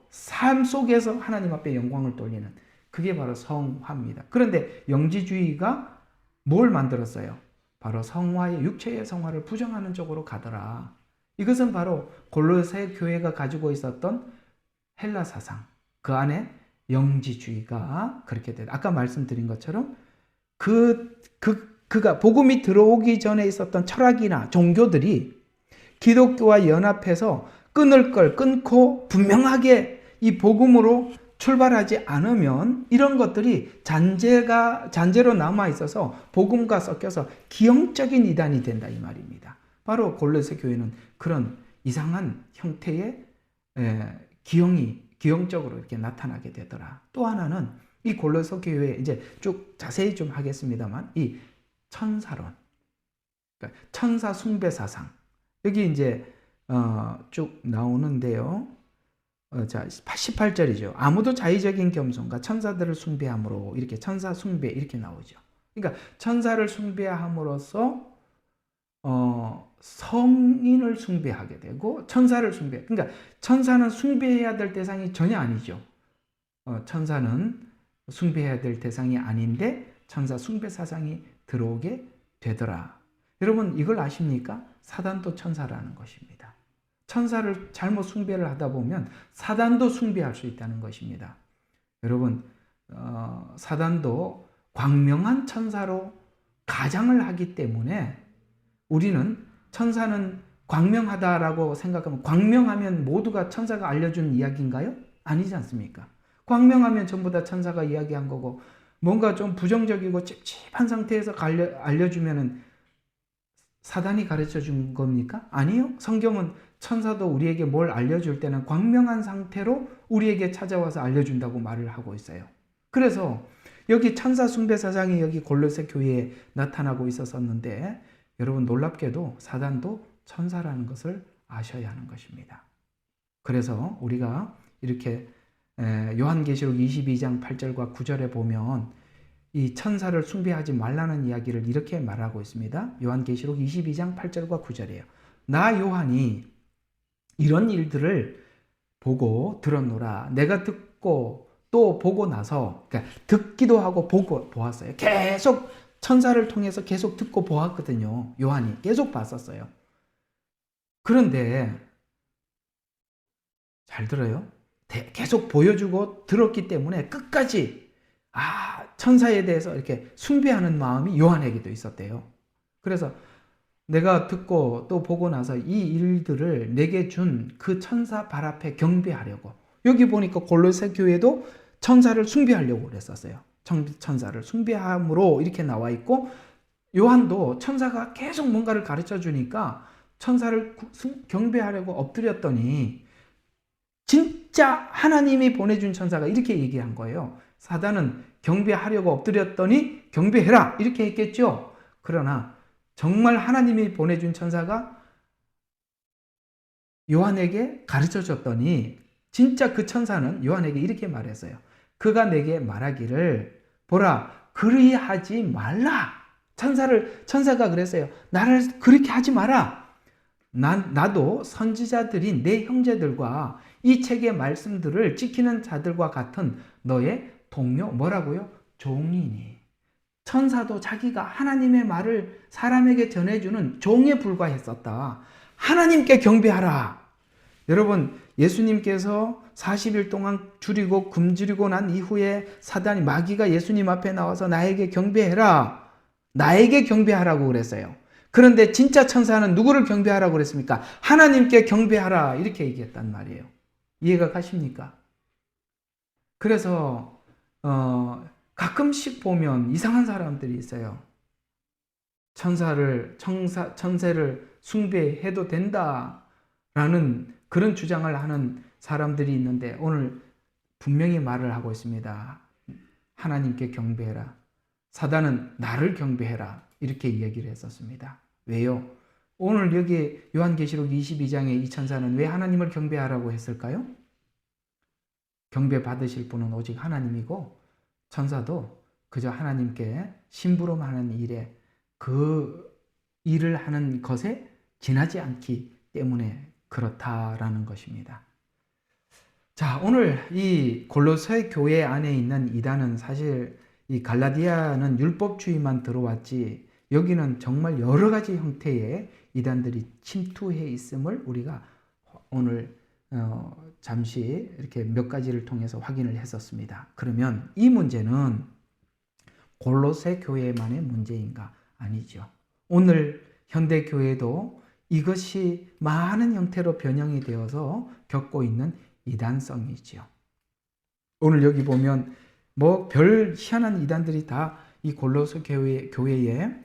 A: 삶 속에서 하나님 앞에 영광을 돌리는, 그게 바로 성화입니다. 그런데 영지주의가 뭘 만들었어요? 바로 성화의, 육체의 성화를 부정하는 쪽으로 가더라. 이것은 바로 골로새 교회가 가지고 있었던 헬라 사상, 그 안에 영지주의가 그렇게 됐다. 아까 말씀드린 것처럼 그가 복음이 들어오기 전에 있었던 철학이나 종교들이 기독교와 연합해서 끊을 걸 끊고 분명하게 이 복음으로 출발하지 않으면 이런 것들이 잔재로 남아 있어서 복음과 섞여서 기형적인 이단이 된다 이 말입니다. 바로 골로새 교회는 그런 이상한 형태의 기형적으로 이렇게 나타나게 되더라. 또 하나는 이 골로새 교회, 이제 쭉 자세히 좀 하겠습니다만, 이 천사론, 그러니까 천사 숭배 사상, 여기 이제 쭉 나오는데요. 자, 18절이죠. 아무도 자의적인 겸손과 천사들을 숭배함으로, 이렇게 천사 숭배 이렇게 나오죠. 그러니까 천사를 숭배함으로써 성인을 숭배하게 되고 천사를 그러니까 천사는 숭배해야 될 대상이 전혀 아니죠. 천사는 숭배해야 될 대상이 아닌데 천사 숭배 사상이 들어오게 되더라. 여러분 이걸 아십니까? 사단도 천사라는 것입니다. 천사를 잘못 숭배를 하다 보면 사단도 숭배할 수 있다는 것입니다. 여러분 사단도 광명한 천사로 가장을 하기 때문에 우리는 천사는 광명하다라고 생각하면, 광명하면 모두가 천사가 알려준 이야기인가요? 아니지 않습니까? 광명하면 전부 다 천사가 이야기한 거고, 뭔가 좀 부정적이고 찝찝한 상태에서 알려주면은 사단이 가르쳐 준 겁니까? 아니요. 성경은 천사도 우리에게 뭘 알려줄 때는 광명한 상태로 우리에게 찾아와서 알려준다고 말을 하고 있어요. 그래서 여기 천사 숭배 사상이 여기 골로새 교회에 나타나고 있었는데, 여러분 놀랍게도 사단도 천사라는 것을 아셔야 하는 것입니다. 그래서 우리가 이렇게 요한계시록 22장 8절과 9절에 보면 이 천사를 숭배하지 말라는 이야기를 이렇게 말하고 있습니다. 요한계시록 22장 8절과 9절이에요. 나 요한이 이런 일들을 보고 들었노라. 내가 듣고 또 보고 나서, 그러니까 듣기도 하고 보고 보았어요. 계속 천사를 통해서 계속 듣고 보았거든요. 요한이 계속 봤었어요. 그런데 잘 들어요. 계속 보여주고 들었기 때문에 끝까지 천사에 대해서 이렇게 숭배하는 마음이 요한에게도 있었대요. 그래서 내가 듣고 또 보고 나서 이 일들을 내게 준 그 천사 발 앞에 경배하려고, 여기 보니까 골로새 교회도 천사를 숭배하려고 그랬었어요. 천사를 숭배함으로 이렇게 나와 있고, 요한도 천사가 계속 뭔가를 가르쳐 주니까 천사를 경배하려고 엎드렸더니 진짜 하나님이 보내준 천사가 이렇게 얘기한 거예요. 사단은 경배하려고 엎드렸더니 경배해라 이렇게 했겠죠. 그러나 정말 하나님이 보내준 천사가 요한에게 가르쳐 줬더니 진짜 그 천사는 요한에게 이렇게 말했어요. 그가 내게 말하기를 보라 그리하지 말라. 천사가 그랬어요. 나를 그렇게 하지 마라. 나도 선지자들인 내 형제들과 이 책의 말씀들을 지키는 자들과 같은 너의 동료 뭐라고요? 종이니. 천사도 자기가 하나님의 말을 사람에게 전해주는 종에 불과했었다. 하나님께 경배하라. 여러분, 예수님께서 40일 동안 줄이고 굶주리고 난 이후에 사단이 마귀가 예수님 앞에 나와서 나에게 경배해라. 나에게 경배하라고 그랬어요. 그런데 진짜 천사는 누구를 경배하라고 그랬습니까? 하나님께 경배하라. 이렇게 얘기했단 말이에요. 이해가 가십니까? 그래서 가끔씩 보면 이상한 사람들이 있어요. 천세를 숭배해도 된다라는 그런 주장을 하는 사람들이 있는데 오늘 분명히 말을 하고 있습니다. 하나님께 경배해라. 사단은 나를 경배해라. 이렇게 이야기를 했었습니다. 왜요? 오늘 여기 요한계시록 22장에 이 천사는 왜 하나님을 경배하라고 했을까요? 경배 받으실 분은 오직 하나님이고 천사도 그저 하나님께 심부름하는 일에 그 일을 하는 것에 지나지 않기 때문에 그렇다라는 것입니다. 자, 오늘 이 골로새 교회 안에 있는 이단은 사실 이 갈라디아는 율법주의만 들어왔지 여기는 정말 여러 가지 형태의 이단들이 침투해 있음을 우리가 오늘 잠시 이렇게 몇 가지를 통해서 확인을 했었습니다. 그러면 이 문제는 골로새 교회만의 문제인가? 아니죠. 오늘 현대 교회도 이것이 많은 형태로 변형이 되어서 겪고 있는 이단성이죠. 오늘 여기 보면 뭐 별 희한한 이단들이 다 이 골로새 교회에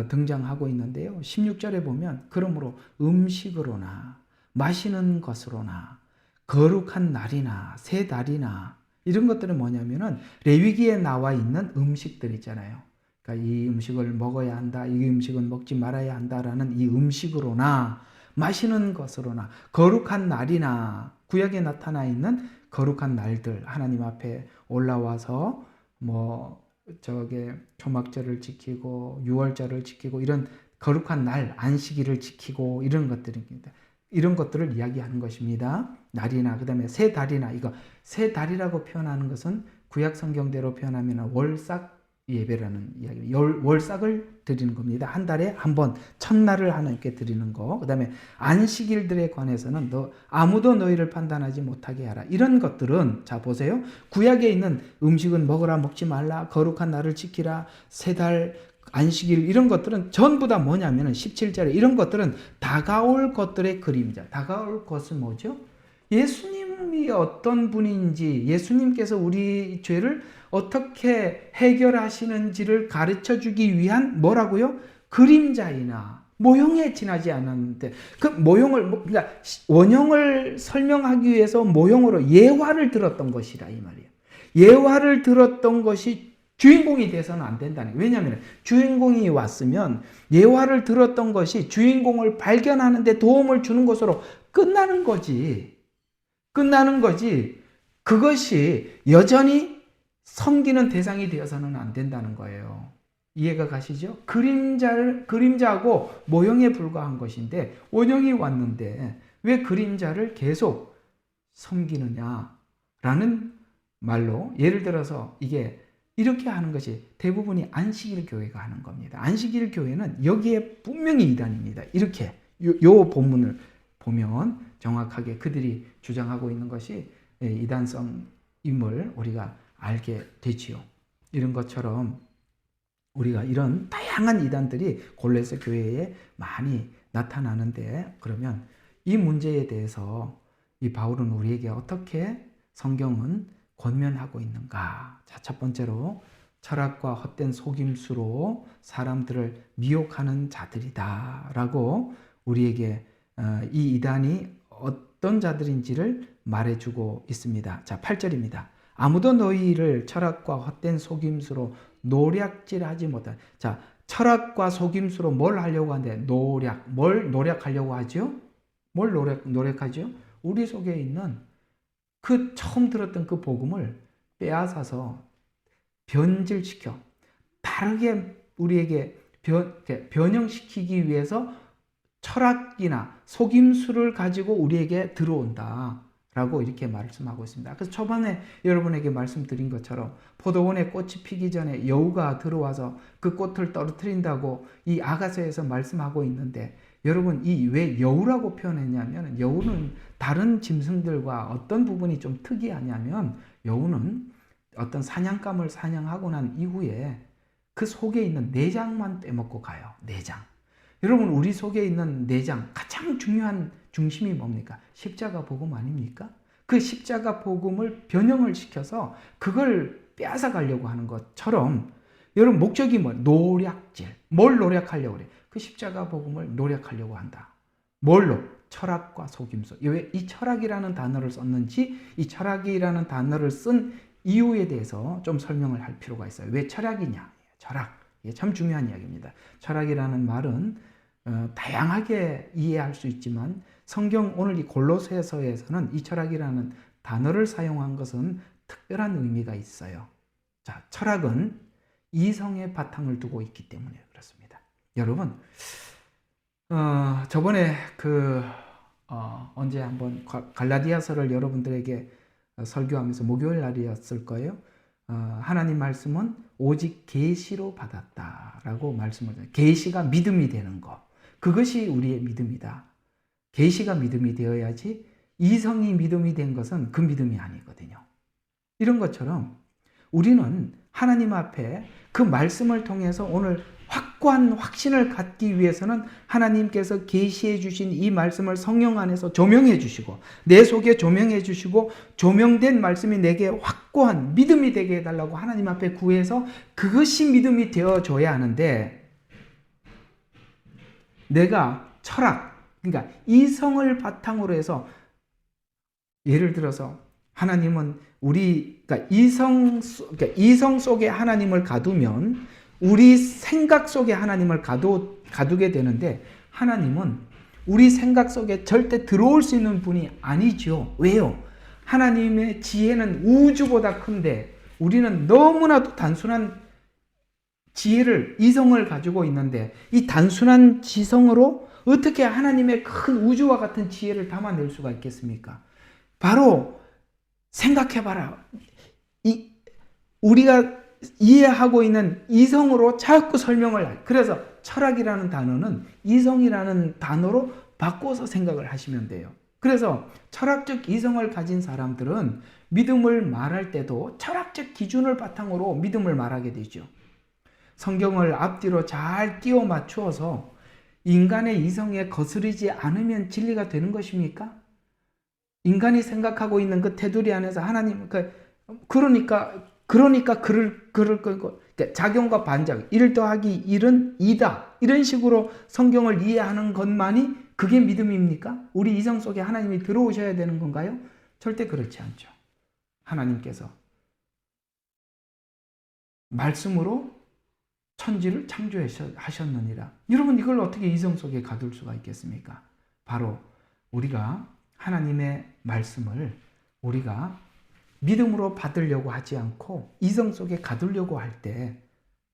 A: 등장하고 있는데요. 16절에 보면 그러므로 음식으로나 마시는 것으로나 거룩한 날이나 새 달이나 이런 것들은 뭐냐면은 레위기에 나와 있는 음식들 있잖아요. 그러니까 이 음식을 먹어야 한다, 이 음식은 먹지 말아야 한다라는 이 음식으로나 마시는 것으로나 거룩한 날이나 구약에 나타나 있는 거룩한 날들 하나님 앞에 올라와서 뭐 저게 초막절을 지키고 유월절을 지키고 이런 거룩한 날 안식일을 지키고 이런 것들입니다. 이런 것들을 이야기하는 것입니다. 날이나 그다음에 새 달이나 이거 새 달이라고 표현하는 것은 구약 성경대로 표현하면 월삭 예배라는 이야기. 월삭을 드리는 겁니다. 한 달에 한 번 첫날을 하나님께 드리는 거. 그다음에 안식일들에 관해서는 아무도 너희를 판단하지 못하게 하라. 이런 것들은 자 보세요. 구약에 있는 음식은 먹으라 먹지 말라. 거룩한 날을 지키라. 세 달 안식일 이런 것들은 전부 다 뭐냐면은 17절에 이런 것들은 다가올 것들의 그림자. 다가올 것은 뭐죠? 예수님이 어떤 분인지 예수님께서 우리 죄를 어떻게 해결하시는지를 가르쳐 주기 위한 뭐라고요? 그림자이나 모형에 지나지 않았는데 그 모형을 그러니까 원형을 설명하기 위해서 모형으로 예화를 들었던 것이라 이 말이에요. 예화를 들었던 것이 주인공이 돼서는 안 된다는 거예요. 왜냐하면 주인공이 왔으면 예화를 들었던 것이 주인공을 발견하는 데 도움을 주는 것으로 끝나는 거지. 그것이 여전히 섬기는 대상이 되어서는 안 된다는 거예요. 이해가 가시죠? 그림자하고 모형에 불과한 것인데 원형이 왔는데 왜 그림자를 계속 섬기느냐라는 말로 예를 들어서 이게 이렇게 하는 것이 대부분이 안식일 교회가 하는 겁니다. 안식일 교회는 여기에 분명히 이단입니다. 이렇게 요 본문을 보면 정확하게 그들이 주장하고 있는 것이 이단성임을 우리가 알게 되지요. 이런 것처럼 우리가 이런 다양한 이단들이 골로새 교회에 많이 나타나는데 그러면 이 문제에 대해서 이 바울은 우리에게 어떻게 성경은 권면하고 있는가? 자, 첫 번째로 철학과 헛된 속임수로 사람들을 미혹하는 자들이다라고 우리에게 이 이단이 어떤 자들인지를 말해주고 있습니다. 자, 8절입니다. 아무도 너희를 철학과 헛된 속임수로 노략질하지 못한. 자, 철학과 속임수로 뭘 하려고 하는데 뭘 노력하려고 하죠? 뭘 노력하죠? 우리 속에 있는 그 처음 들었던 그 복음을 빼앗아서 변질시켜 다르게 우리에게 변형시키기 위해서 철학이나 속임수를 가지고 우리에게 들어온다 라고 이렇게 말씀하고 있습니다. 그래서 초반에 여러분에게 말씀드린 것처럼 포도원에 꽃이 피기 전에 여우가 들어와서 그 꽃을 떨어뜨린다고 이 아가서에서 말씀하고 있는데, 여러분 이 왜 여우라고 표현했냐면, 여우는 다른 짐승들과 어떤 부분이 좀 특이하냐면, 여우는 어떤 사냥감을 사냥하고 난 이후에 그 속에 있는 내장만 빼먹고 가요. 내장. 여러분 우리 속에 있는 내장 가장 중요한 중심이 뭡니까? 십자가 복음 아닙니까? 그 십자가 복음을 변형을 시켜서 그걸 빼앗아 가려고 하는 것처럼, 여러분 목적이 뭐? 노략질. 뭘 노력하려고 그래? 그 십자가 복음을 노력하려고 한다. 뭘로? 철학과 속임수. 왜 이 철학이라는 단어를 썼는지, 이 철학이라는 단어를 쓴 이유에 대해서 좀 설명을 할 필요가 있어요. 왜 철학이냐? 철학. 이게 참 중요한 이야기입니다. 철학이라는 말은 다양하게 이해할 수 있지만, 성경 오늘 이 골로새서에서는 이 철학이라는 단어를 사용한 것은 특별한 의미가 있어요. 자, 철학은 이성의 바탕을 두고 있기 때문에 그렇습니다. 여러분, 저번에 언제 한번 갈라디아서를 여러분들에게 설교하면서 목요일 날이었을 거예요. 하나님 말씀은 오직 계시로 받았다라고 말씀을 드려요. 계시가 믿음이 되는 것, 그것이 우리의 믿음이다. 계시가 믿음이 되어야지 이성이 믿음이 된 것은 그 믿음이 아니거든요. 이런 것처럼 우리는 하나님 앞에 그 말씀을 통해서 오늘 확고한 확신을 갖기 위해서는 하나님께서 계시해 주신 이 말씀을 성령 안에서 조명해 주시고, 내 속에 조명해 주시고, 조명된 말씀이 내게 확고한 믿음이 되게 해달라고 하나님 앞에 구해서 그것이 믿음이 되어줘야 하는데, 내가 철학, 그러니까 이성을 바탕으로 해서, 예를 들어서 하나님은 그러니까 이성 속에 하나님을 가두면 우리 생각 속에 하나님을 가두게 되는데, 하나님은 우리 생각 속에 절대 들어올 수 있는 분이 아니죠. 왜요? 하나님의 지혜는 우주보다 큰데 우리는 너무나도 단순한 지혜를, 이성을 가지고 있는데, 이 단순한 지성으로 어떻게 하나님의 큰 우주와 같은 지혜를 담아낼 수가 있겠습니까? 바로 생각해봐라. 우리가 이해하고 있는 이성으로 자꾸 설명을 해. 그래서 철학이라는 단어는 이성이라는 단어로 바꿔서 생각을 하시면 돼요. 그래서 철학적 이성을 가진 사람들은 믿음을 말할 때도 철학적 기준을 바탕으로 믿음을 말하게 되죠. 성경을 앞뒤로 잘 끼워 맞추어서 인간의 이성에 거스르지 않으면 진리가 되는 것입니까? 인간이 생각하고 있는 그 테두리 안에서 하나님, 그러니까 작용과 반작, 1 더하기 1은 2다. 이런 식으로 성경을 이해하는 것만이 그게 믿음입니까? 우리 이성 속에 하나님이 들어오셔야 되는 건가요? 절대 그렇지 않죠. 하나님께서 말씀으로 천지를 창조하셨느니라. 여러분 이걸 어떻게 이성 속에 가둘 수가 있겠습니까? 바로 우리가 하나님의 말씀을 우리가 믿음으로 받으려고 하지 않고 이성 속에 가두려고 할 때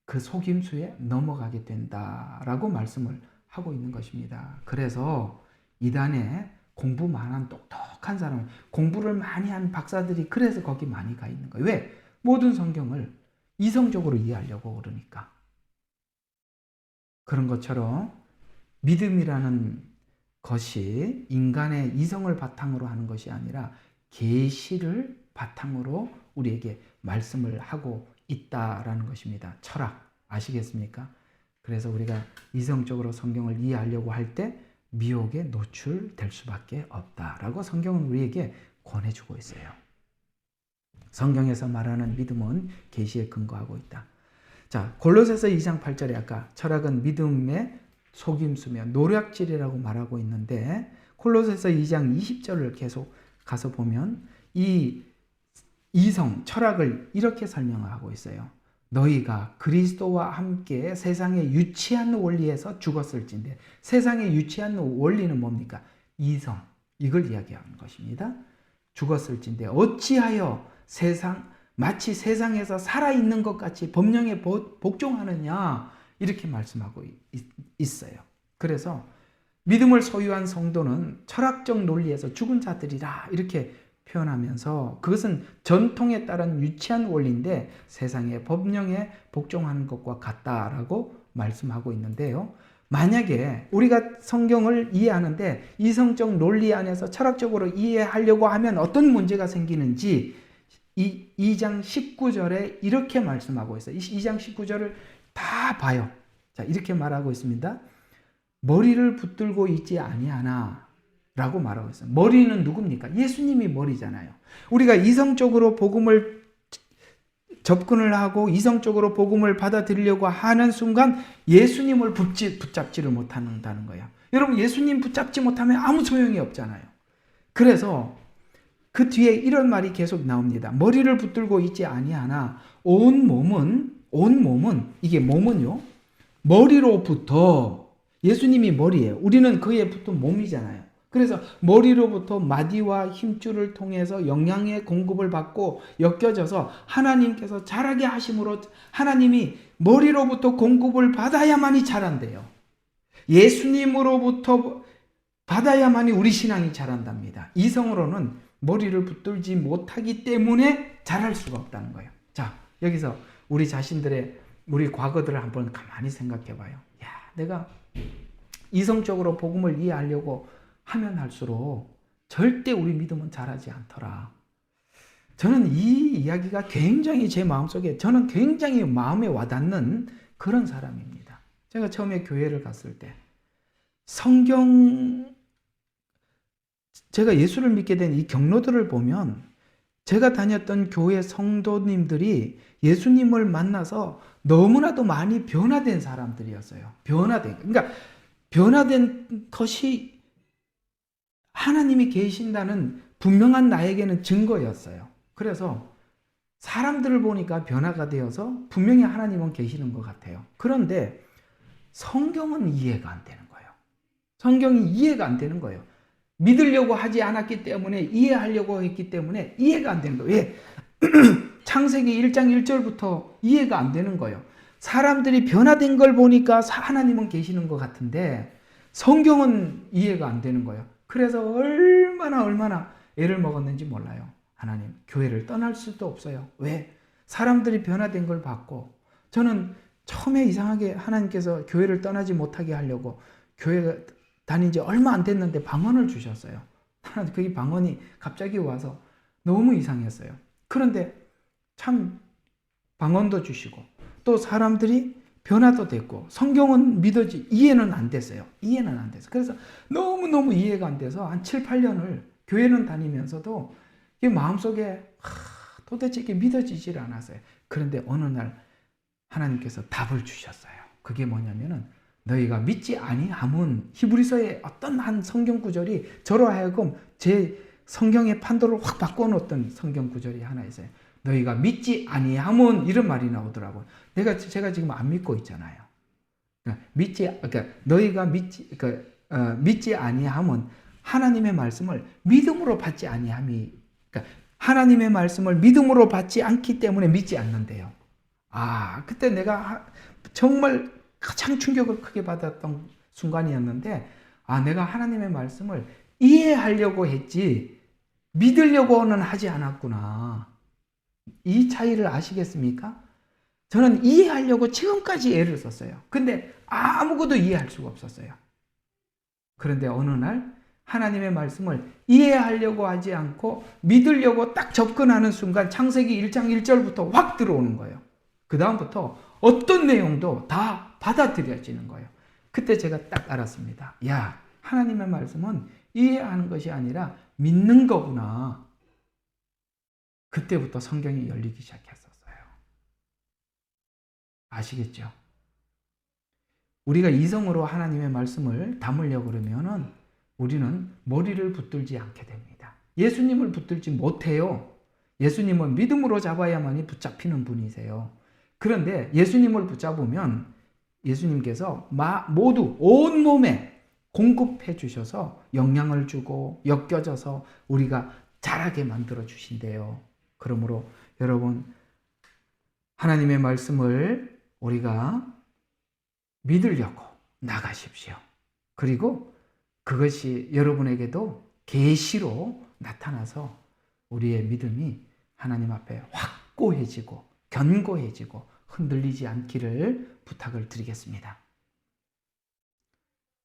A: 그 속임수에 넘어가게 된다라고 말씀을 하고 있는 것입니다. 그래서 이단에 공부만 한 똑똑한 사람, 공부를 많이 한 박사들이 그래서 거기 많이 가 있는 거예요. 왜? 모든 성경을 이성적으로 이해하려고 그러니까. 그런 것처럼 믿음이라는 것이 인간의 이성을 바탕으로 하는 것이 아니라 계시를 바탕으로 우리에게 말씀을 하고 있다라는 것입니다. 철학 아시겠습니까? 그래서 우리가 이성적으로 성경을 이해하려고 할 때 미혹에 노출될 수밖에 없다라고 성경은 우리에게 권해주고 있어요. 성경에서 말하는 믿음은 계시에 근거하고 있다. 자, 골로새서 2장 8절에 아까 철학은 믿음의 속임수며 노략질이라고 말하고 있는데, 콜로새서 2장 20절을 계속 가서 보면 이 이성, 철학을 이렇게 설명하고 있어요. 너희가 그리스도와 함께 세상의 유치한 원리에서 죽었을진데, 세상의 유치한 원리는 뭡니까? 이성, 이걸 이야기하는 것입니다. 죽었을진데 어찌하여 마치 세상에서 살아있는 것 같이 법령에 복종하느냐, 이렇게 말씀하고 있어요. 그래서 믿음을 소유한 성도는 철학적 논리에서 죽은 자들이라 이렇게 표현하면서, 그것은 전통에 따른 유치한 원리인데 세상의 법령에 복종하는 것과 같다라고 말씀하고 있는데요. 만약에 우리가 성경을 이해하는데 이성적 논리 안에서 철학적으로 이해하려고 하면 어떤 문제가 생기는지 2장 19절에 이렇게 말씀하고 있어요. 2장 19절을 다 봐요. 자, 이렇게 말하고 있습니다. 머리를 붙들고 있지 아니하나 라고 말하고 있어요. 머리는 누굽니까? 예수님이 머리잖아요. 우리가 이성적으로 복음을 접근을 하고 이성적으로 복음을 받아들이려고 하는 순간 예수님을 붙잡지를 못한다는 거예요. 여러분, 예수님 붙잡지 못하면 아무 소용이 없잖아요. 그래서 그 뒤에 이런 말이 계속 나옵니다. 머리를 붙들고 있지 아니하나 온 몸은 이게 몸은요, 머리로부터, 예수님이 머리예요. 우리는 그에 붙은 몸이잖아요. 그래서 머리로부터 마디와 힘줄을 통해서 영양의 공급을 받고 엮여져서 하나님께서 자라게 하심으로, 하나님이 머리로부터 공급을 받아야만이 자란대요. 예수님으로부터 받아야만이 우리 신앙이 자란답니다. 이성으로는 머리를 붙들지 못하기 때문에 자랄 수가 없다는 거예요. 자, 여기서 우리 자신들의, 우리 과거들을 한번 가만히 생각해 봐요. 야, 내가 이성적으로 복음을 이해하려고 하면 할수록 절대 우리 믿음은 자라지 않더라. 저는 이 이야기가 굉장히 제 마음속에, 저는 굉장히 마음에 와닿는 그런 사람입니다. 제가 처음에 교회를 갔을 때 제가 예수를 믿게 된 이 경로들을 보면 제가 다녔던 교회 성도님들이 예수님을 만나서 너무나도 많이 변화된 사람들이었어요. 그러니까 변화된 것이 하나님이 계신다는 분명한 나에게는 증거였어요. 그래서 사람들을 보니까 변화가 되어서 분명히 하나님은 계시는 것 같아요. 그런데 성경은 이해가 안 되는 거예요. 성경이 이해가 안 되는 거예요. 믿으려고 하지 않았기 때문에, 이해하려고 했기 때문에 이해가 안 되는 거예요. 왜? 창세기 1장 1절부터 이해가 안 되는 거예요. 사람들이 변화된 걸 보니까 하나님은 계시는 것 같은데 성경은 이해가 안 되는 거예요. 그래서 얼마나 애를 먹었는지 몰라요. 하나님, 교회를 떠날 수도 없어요. 왜? 사람들이 변화된 걸 봤고, 저는 처음에 이상하게 하나님께서 교회를 떠나지 못하게 하려고 교회 다닌 지 얼마 안 됐는데 방언을 주셨어요. 그게 방언이 갑자기 와서 너무 이상했어요. 그런데 참 방언도 주시고 또 사람들이 변화도 됐고 성경은 이해는 안 됐어요. 그래서 너무너무 이해가 안 돼서 한 7, 8년을 교회는 다니면서도 마음속에 도대체 이게 믿어지질 않았어요. 그런데 어느 날 하나님께서 답을 주셨어요. 그게 뭐냐면은 너희가 믿지 아니함은, 히브리서의 어떤 한 성경 구절이 저로 하여금 제 성경의 판도를 확 바꿔놓았던 성경 구절이 하나 있어요. 너희가 믿지 아니함은, 이런 말이 나오더라고요. 제가 지금 안 믿고 있잖아요. 너희가 믿지 아니함은 하나님의 말씀을 믿음으로 받지 아니함이, 하나님의 말씀을 믿음으로 받지 않기 때문에 믿지 않는데요. 그때 내가 정말 가장 충격을 크게 받았던 순간이었는데, 내가 하나님의 말씀을 이해하려고 했지 믿으려고는 하지 않았구나. 이 차이를 아시겠습니까? 저는 이해하려고 지금까지 애를 썼어요. 근데 아무것도 이해할 수가 없었어요. 그런데 어느 날 하나님의 말씀을 이해하려고 하지 않고 믿으려고 딱 접근하는 순간 창세기 1장 1절부터 확 들어오는 거예요. 그 다음부터 어떤 내용도 다 받아들여지는 거예요. 그때 제가 딱 알았습니다. 야, 하나님의 말씀은 이해하는 것이 아니라 믿는 거구나. 그때부터 성경이 열리기 시작했었어요. 아시겠죠? 우리가 이성으로 하나님의 말씀을 담으려고 그러면은 우리는 머리를 붙들지 않게 됩니다. 예수님을 붙들지 못해요. 예수님은 믿음으로 잡아야만이 붙잡히는 분이세요. 그런데 예수님을 붙잡으면 예수님께서 모두 온몸에 공급해 주셔서 영향을 주고 엮여져서 우리가 자라게 만들어 주신대요. 그러므로 여러분, 하나님의 말씀을 우리가 믿으려고 나가십시오. 그리고 그것이 여러분에게도 계시로 나타나서 우리의 믿음이 하나님 앞에 확고해지고 견고해지고 흔들리지 않기를 부탁을 드리겠습니다.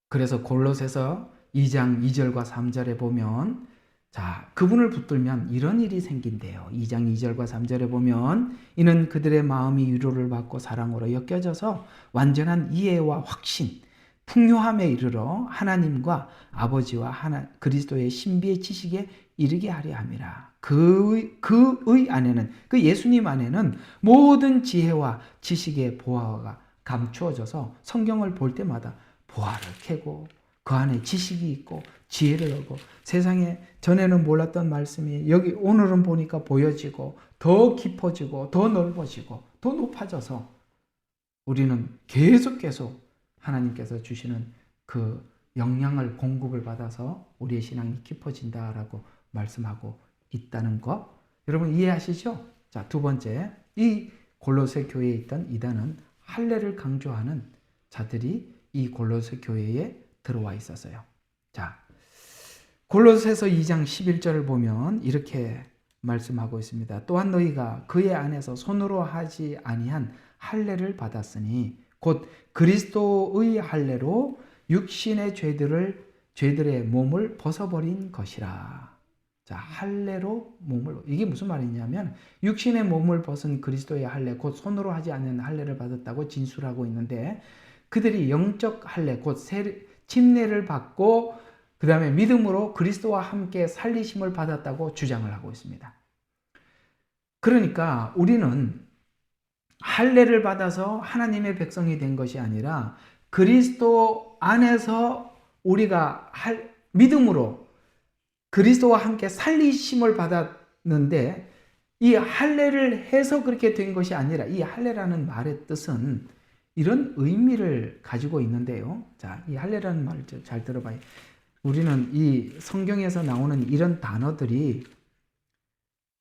A: 그래서 골로새서 2장 2절과 3절에 보면 그분을 붙들면 이런 일이 생긴대요. 2장 2절과 3절에 보면 이는 그들의 마음이 위로를 받고 사랑으로 엮여져서 완전한 이해와 확신, 풍요함에 이르러 하나님과 아버지와 그리스도의 신비의 지식에 이르게 하려 함이라. 그의 안에는, 그 예수님 안에는 모든 지혜와 지식의 보화가 감추어져서 성경을 볼 때마다 보화를 캐고 그 안에 지식이 있고 지혜를 얻고 세상에 전에는 몰랐던 말씀이 여기 오늘은 보니까 보여지고 더 깊어지고 더 넓어지고 더 높아져서 우리는 계속 하나님께서 주시는 그 영향을 공급을 받아서 우리의 신앙이 깊어진다라고 말씀하고 있다는 거 여러분 이해하시죠? 자, 두 번째, 이 골로새 교회에 있던 이단은 할례를 강조하는 자들이 이 골로새 교회에 들어와 있었어요. 자, 골로새서 2장 11절을 보면 이렇게 말씀하고 있습니다. 또한 너희가 그의 안에서 손으로 하지 아니한 할례를 받았으니 곧 그리스도의 할례로 육신의 죄들의 몸을 벗어버린 것이라. 자, 할례로 몸을, 이게 무슨 말이냐면 육신의 몸을 벗은 그리스도의 할례, 곧 손으로 하지 않는 할례를 받았다고 진술하고 있는데 그들이 영적 할례, 곧 침례를 받고 그 다음에 믿음으로 그리스도와 함께 살리심을 받았다고 주장을 하고 있습니다. 그러니까 우리는 할례를 받아서 하나님의 백성이 된 것이 아니라 그리스도 안에서 우리가 믿음으로 그리스도와 함께 살리심을 받았는데 이 할례를 해서 그렇게 된 것이 아니라 이 할례라는 말의 뜻은 이런 의미를 가지고 있는데요. 자, 이 할례라는 말을 잘 들어봐요. 우리는 이 성경에서 나오는 이런 단어들이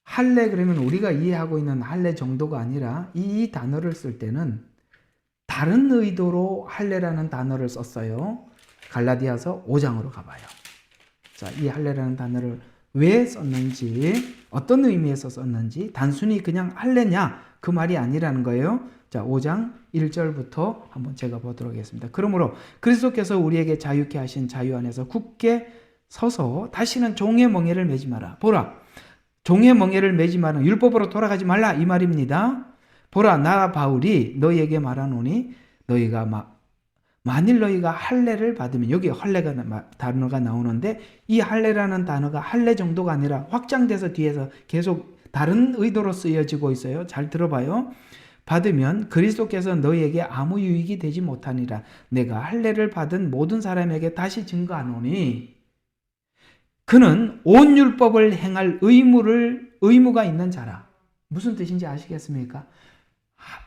A: 할례 그러면 우리가 이해하고 있는 할례 정도가 아니라 이 단어를 쓸 때는 다른 의도로 할례라는 단어를 썼어요. 갈라디아서 5장으로 가봐요. 자, 이 할례라는 단어를 왜 썼는지, 어떤 의미에서 썼는지, 단순히 그냥 할례냐 그 말이 아니라는 거예요. 자, 5장 1절부터 한번 제가 보도록 하겠습니다. 그러므로 그리스도께서 우리에게 자유케 하신 자유 안에서 굳게 서서 다시는 종의 멍에를 매지 마라. 보라, 종의 멍에를 매지 마라. 율법으로 돌아가지 말라 이 말입니다. 보라, 나 바울이 너희에게 말하노니 너희가 만일 너희가 할례를 받으면, 여기 할례가 단어가 나오는데 이 할례라는 단어가 할례 정도가 아니라 확장돼서 뒤에서 계속 다른 의도로 쓰여지고 있어요. 잘 들어봐요. 받으면 그리스도께서 너희에게 아무 유익이 되지 못하니라. 내가 할례를 받은 모든 사람에게 다시 증거하노니 그는 온 율법을 행할 의무가 있는 자라. 무슨 뜻인지 아시겠습니까?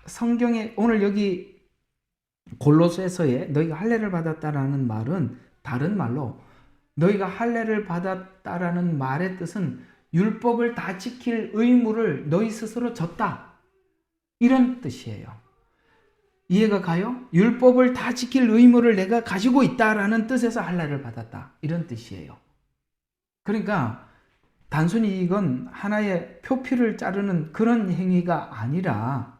A: 성경에 오늘 여기 골로새서에 너희가 할례를 받았다라는 말은 다른 말로 너희가 할례를 받았다라는 말의 뜻은 율법을 다 지킬 의무를 너희 스스로 졌다. 이런 뜻이에요. 이해가 가요? 율법을 다 지킬 의무를 내가 가지고 있다라는 뜻에서 할례를 받았다. 이런 뜻이에요. 그러니까 단순히 이건 하나의 표피를 자르는 그런 행위가 아니라,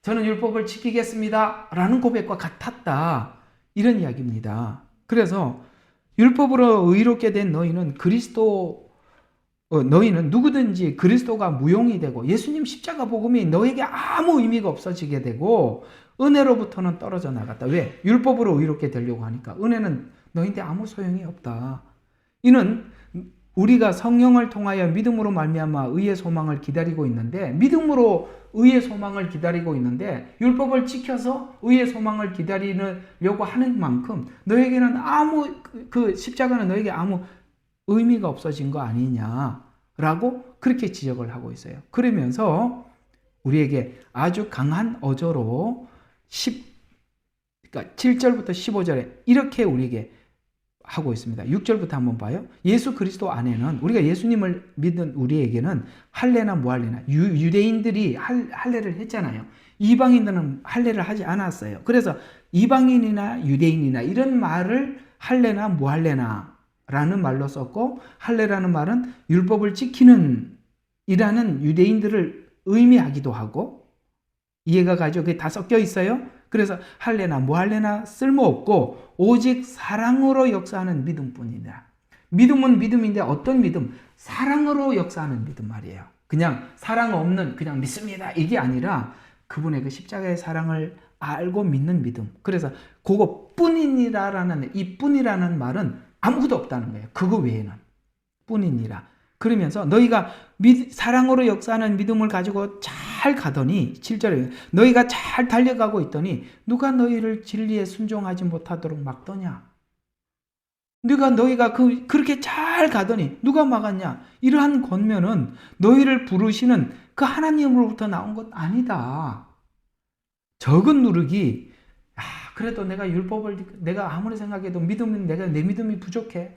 A: 저는 율법을 지키겠습니다 라는 고백과 같았다. 이런 이야기입니다. 그래서 율법으로 의롭게 된 너희는 너희는 누구든지 그리스도가 무용이 되고 예수님 십자가 복음이 너에게 아무 의미가 없어지게 되고 은혜로부터는 떨어져 나갔다. 왜? 율법으로 의롭게 되려고 하니까. 은혜는 너희한테 아무 소용이 없다. 이는 우리가 성령을 통하여 믿음으로 말미암아 의의 소망을 기다리고 있는데, 믿음으로 의의 소망을 기다리고 있는데 율법을 지켜서 의의 소망을 기다리려고 하는 만큼 너에게는 그 십자가는 너에게 아무 의미가 없어진 거 아니냐라고 그렇게 지적을 하고 있어요. 그러면서 우리에게 아주 강한 어조로 그러니까 7절부터 15절에 이렇게 우리에게 하고 있습니다. 6절부터 한번 봐요. 예수 그리스도 안에는, 우리가 예수님을 믿는 우리에게는 할례나 무할례나, 유대인들이 할례를 했잖아요. 이방인들은 할례를 하지 않았어요. 그래서 이방인이나 유대인이나 이런 말을 할례나 무할례나 라는 말로 썼고, 할례라는 말은 율법을 지키는 이라는 유대인들을 의미하기도 하고, 이해가 가죠? 그게 다 섞여 있어요. 그래서 할례나 무할례나 쓸모없고 오직 사랑으로 역사하는 믿음뿐이다. 믿음은 믿음인데 어떤 믿음? 사랑으로 역사하는 믿음 말이에요. 그냥 사랑 없는 그냥 믿습니다 이게 아니라 그분의 그 십자가의 사랑을 알고 믿는 믿음. 그래서 그거뿐이니라라는, 이 뿐이라는 말은 아무것도 없다는 거예요. 그거 외에는 뿐이니라. 그러면서 너희가 사랑으로 역사하는 믿음을 가지고 잘 가더니, 7절에 너희가 잘 달려가고 있더니 누가 너희를 진리에 순종하지 못하도록 막더냐? 너희가 그렇게 잘 가더니 누가 막았냐? 이러한 권면은 너희를 부르시는 그 하나님으로부터 나온 것 아니다. 적은 누르기, 그래도 내가 내가 아무리 생각해도 내 믿음이 부족해.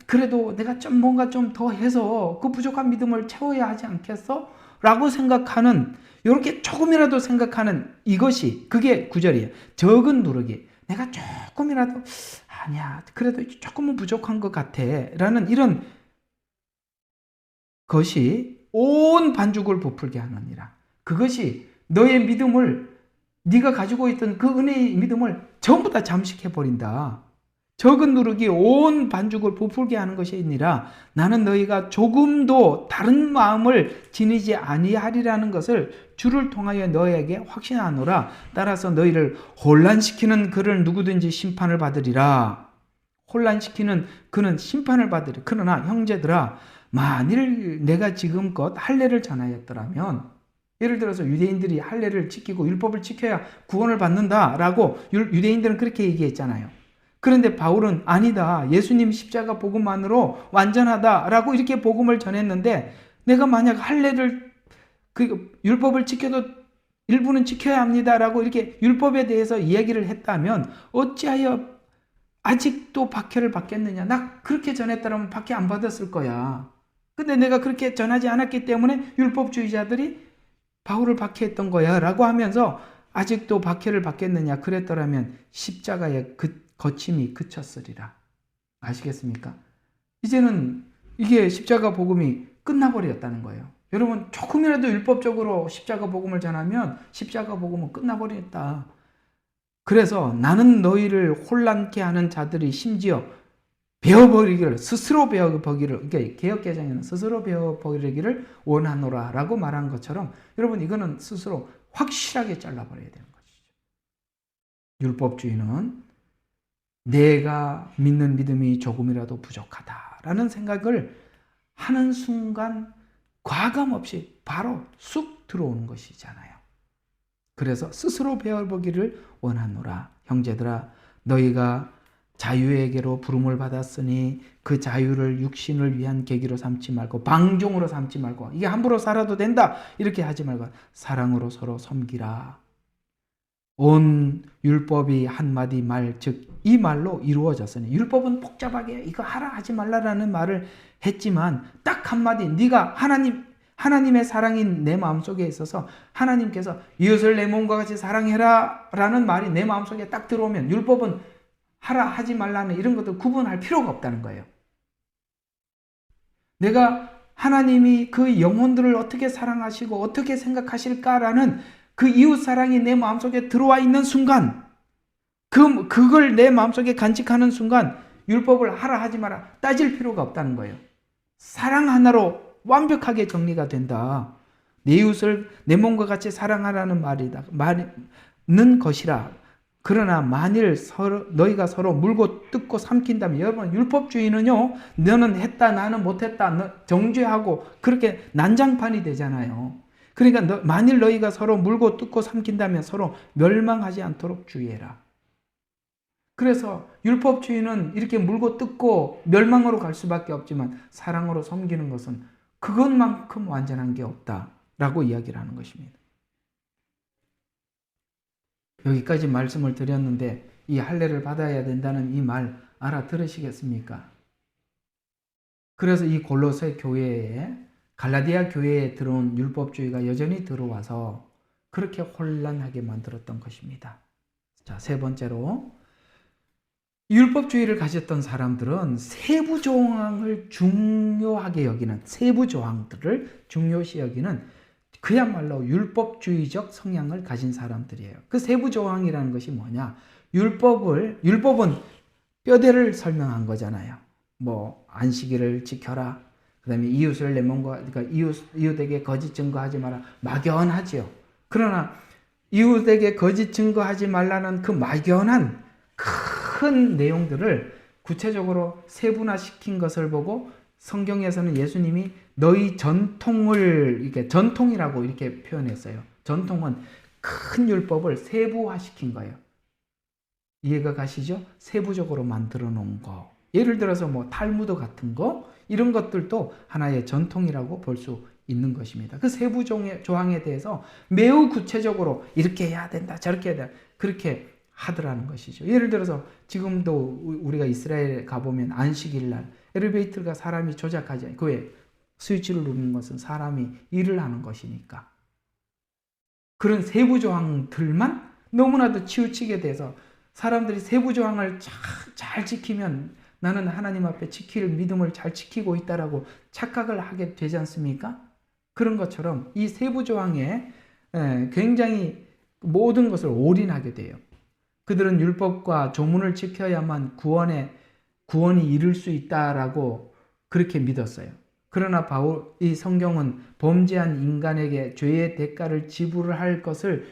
A: 그래도 내가 뭔가 좀 더 해서 그 부족한 믿음을 채워야 하지 않겠어? 라고 생각하는, 이렇게 조금이라도 생각하는 이것이, 그게 9절이에요. 적은 누르기. 내가 조금이라도, 아니야, 그래도 조금은 부족한 것 같아. 라는 이런 것이 온 반죽을 부풀게 하느니라. 그것이 너의 믿음을, 네가 가지고 있던 그 은혜의 믿음을 전부 다 잠식해버린다. 적은 누룩이 온 반죽을 부풀게 하는 것이 아니라 나는 너희가 조금도 다른 마음을 지니지 아니하리라는 것을 주를 통하여 너희에게 확신하노라. 따라서 너희를 혼란시키는 그를 누구든지 심판을 받으리라. 혼란시키는 그는 심판을 받으리라. 그러나 형제들아, 만일 내가 지금껏 할례를 전하였더라면, 예를 들어서 유대인들이 할례를 지키고 율법을 지켜야 구원을 받는다라고 유대인들은 그렇게 얘기했잖아요. 그런데 바울은 아니다, 예수님 십자가 복음만으로 완전하다라고 이렇게 복음을 전했는데, 내가 만약 할례를, 율법을 지켜도 일부는 지켜야 합니다라고 이렇게 율법에 대해서 이야기를 했다면 어찌하여 아직도 박해를 받겠느냐? 나 그렇게 전했다면 박해 안 받았을 거야. 근데 내가 그렇게 전하지 않았기 때문에 율법주의자들이 바울을 박해했던 거야 라고 하면서 아직도 박해를 받겠느냐? 그랬더라면 십자가의 거침이 그쳤으리라. 아시겠습니까? 이제는 이게 십자가 복음이 끝나버렸다는 거예요. 여러분, 조금이라도 율법적으로 십자가 복음을 전하면 십자가 복음은 끝나버렸다. 그래서 나는 너희를 혼란케 하는 자들이 심지어 스스로 배워버리기를, 그러니까 개역개정에는 스스로 배워버리기를 원하노라 라고 말한 것처럼, 여러분, 이거는 스스로 확실하게 잘라버려야 되는 것이죠. 율법주의는 내가 믿는 믿음이 조금이라도 부족하다라는 생각을 하는 순간 과감없이 바로 쑥 들어오는 것이잖아요. 그래서 스스로 배워보기를 원하노라. 형제들아, 너희가 자유에게로 부름을 받았으니 그 자유를 육신을 위한 계기로 삼지 말고, 방종으로 삼지 말고, 이게 함부로 살아도 된다 이렇게 하지 말고 사랑으로 서로 섬기라. 온 율법이 한마디 말, 즉 이 말로 이루어졌으니, 율법은 복잡하게 이거 하라 하지 말라라는 말을 했지만 딱 한마디, 네가 하나님의 사랑인 내 마음속에 있어서 하나님께서 이웃을 내 몸과 같이 사랑해라 라는 말이 내 마음속에 딱 들어오면 율법은 하라 하지 말라는 이런 것들 구분할 필요가 없다는 거예요. 내가 하나님이 그 영혼들을 어떻게 사랑하시고 어떻게 생각하실까라는 그 이웃 사랑이 내 마음속에 들어와 있는 순간, 그걸 내 마음속에 간직하는 순간 율법을 하라 하지 마라 따질 필요가 없다는 거예요. 사랑 하나로 완벽하게 정리가 된다. 내 이웃을 내 몸과 같이 사랑하라는 말이다. 말은 것이라. 그러나 만일 너희가 서로 물고 뜯고 삼킨다면, 여러분 율법주의는요, 너는 했다 나는 못했다 정죄하고 그렇게 난장판이 되잖아요. 그러니까 만일 너희가 서로 물고 뜯고 삼킨다면 서로 멸망하지 않도록 주의해라. 그래서 율법주의는 이렇게 물고 뜯고 멸망으로 갈 수밖에 없지만 사랑으로 섬기는 것은 그것만큼 완전한 게 없다라고 이야기를 하는 것입니다. 여기까지 말씀을 드렸는데 이 할례를 받아야 된다는 이 말 알아들으시겠습니까? 그래서 이 골로새 교회에, 갈라디아 교회에 들어온 율법주의가 여전히 들어와서 그렇게 혼란하게 만들었던 것입니다. 자, 세 번째로, 율법주의를 가졌던 사람들은 세부 조항을 중요하게 여기는, 세부 조항들을 중요시 여기는 그야말로 율법주의적 성향을 가진 사람들이에요. 그 세부 조항이라는 것이 뭐냐? 율법은 뼈대를 설명한 거잖아요. 뭐 안식일을 지켜라. 그다음에 이웃을 내 몸과, 그러니까 이웃에게 거짓 증거하지 마라. 막연하지요. 그러나 이웃에게 거짓 증거하지 말라는 그 막연한 큰 내용들을 구체적으로 세분화시킨 것을 보고 성경에서는 예수님이 너희 전통을, 이렇게 전통이라고 이렇게 표현했어요. 전통은 큰 율법을 세부화시킨 거예요. 이해가 가시죠? 세부적으로 만들어 놓은 거. 예를 들어서 뭐 탈무드 같은 거, 이런 것들도 하나의 전통이라고 볼 수 있는 것입니다. 그 세부 조항에 대해서 매우 구체적으로 이렇게 해야 된다, 저렇게 해야 된다, 그렇게 하더라는 것이죠. 예를 들어서 지금도 우리가 이스라엘에 가보면 안식일 날 엘리베이터가 사람이 조작하지 않아요. 왜? 스위치를 누르는 것은 사람이 일을 하는 것이니까. 그런 세부 조항들만 너무나도 치우치게 돼서 사람들이 세부 조항을 잘 지키면 나는 하나님 앞에 지킬 믿음을 잘 지키고 있다라고 착각을 하게 되지 않습니까? 그런 것처럼 이 세부 조항에 굉장히 모든 것을 올인하게 돼요. 그들은 율법과 조문을 지켜야만 구원이 이룰 수 있다라고 그렇게 믿었어요. 그러나 이 성경은 범죄한 인간에게 죄의 대가를 지불할 것을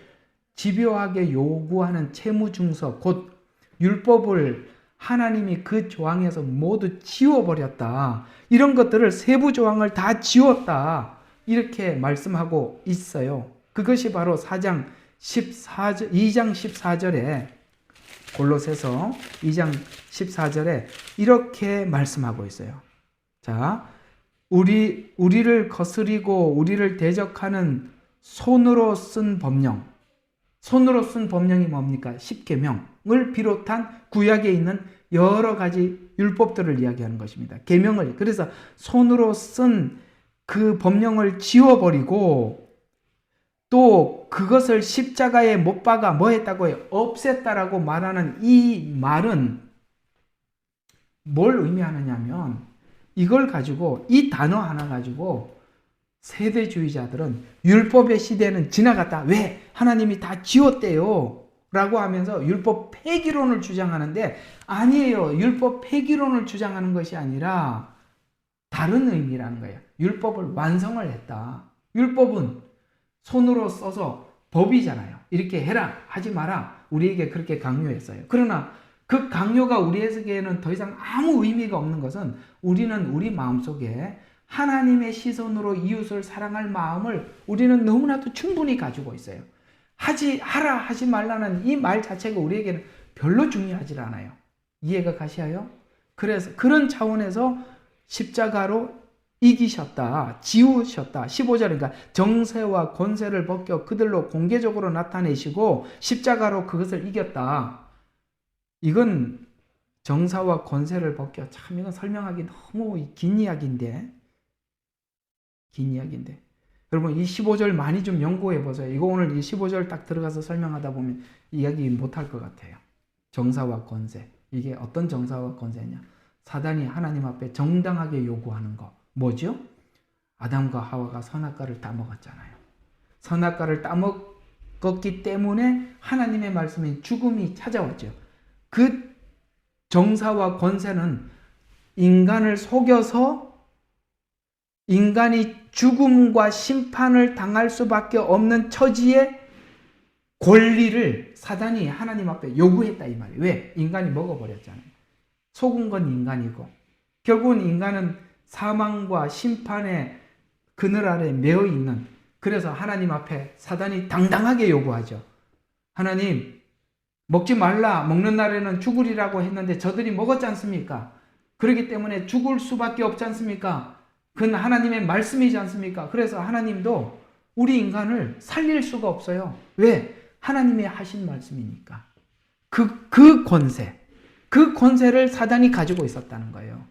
A: 집요하게 요구하는 채무증서, 곧 율법을 하나님이 그 조항에서 모두 지워버렸다. 이런 것들을 세부 조항을 다 지웠다. 이렇게 말씀하고 있어요. 그것이 바로 2장 14절에 골로새서 2장 14절에 이렇게 말씀하고 있어요. 자, 우리를 거스리고 우리를 대적하는 손으로 쓴 법령. 손으로 쓴 법령이 뭡니까? 십계명을 비롯한 구약에 있는 여러 가지 율법들을 이야기하는 것입니다. 계명을, 그래서 손으로 쓴 그 법령을 지워버리고 또 그것을 십자가에 못 박아 뭐 했다고 해요? 없앴다라고 말하는 이 말은 뭘 의미하느냐면, 이걸 가지고, 이 단어 하나 가지고 세대주의자들은 율법의 시대는 지나갔다. 왜? 하나님이 다 지웠대요. 라고 하면서 율법 폐기론을 주장하는데, 아니에요. 율법 폐기론을 주장하는 것이 아니라 다른 의미라는 거예요. 율법을 완성을 했다. 율법은 손으로 써서 법이잖아요. 이렇게 해라, 하지 마라. 우리에게 그렇게 강요했어요. 그러나 그 강요가 우리에게는 더 이상 아무 의미가 없는 것은, 우리는 우리 마음속에 하나님의 시선으로 이웃을 사랑할 마음을 우리는 너무나도 충분히 가지고 있어요. 하라, 하지 말라는 이 말 자체가 우리에게는 별로 중요하지 않아요. 이해가 가시나요? 그래서 그런 차원에서 십자가로 이기셨다, 지우셨다. 15절이니까 정세와 권세를 벗겨 그들로 공개적으로 나타내시고 십자가로 그것을 이겼다. 이건 정사와 권세를 벗겨, 참 이건 설명하기 너무 긴 이야기인데 여러분 이 15절 많이 좀 연구해 보세요. 이거 오늘 이 15절 딱 들어가서 설명하다 보면 이야기 못할 것 같아요. 정사와 권세, 이게 어떤 정사와 권세냐? 사단이 하나님 앞에 정당하게 요구하는 거 뭐죠? 아담과 하와가 선악과를 따먹었잖아요. 선악과를 따먹었기 때문에 하나님의 말씀인 죽음이 찾아왔죠. 그 정사와 권세는 인간을 속여서 인간이 죽음과 심판을 당할 수밖에 없는 처지에 권리를 사단이 하나님 앞에 요구했다 이 말이에요. 왜? 인간이 먹어버렸잖아요. 속은 건 인간이고 결국은 인간은 사망과 심판의 그늘 아래 매어 있는, 그래서 하나님 앞에 사단이 당당하게 요구하죠. 하나님, 먹지 말라, 먹는 날에는 죽으리라고 했는데 저들이 먹었지 않습니까? 그렇기 때문에 죽을 수밖에 없지 않습니까? 그건 하나님의 말씀이지 않습니까? 그래서 하나님도 우리 인간을 살릴 수가 없어요. 왜? 하나님의 하신 말씀이니까. 그 권세를 사단이 가지고 있었다는 거예요.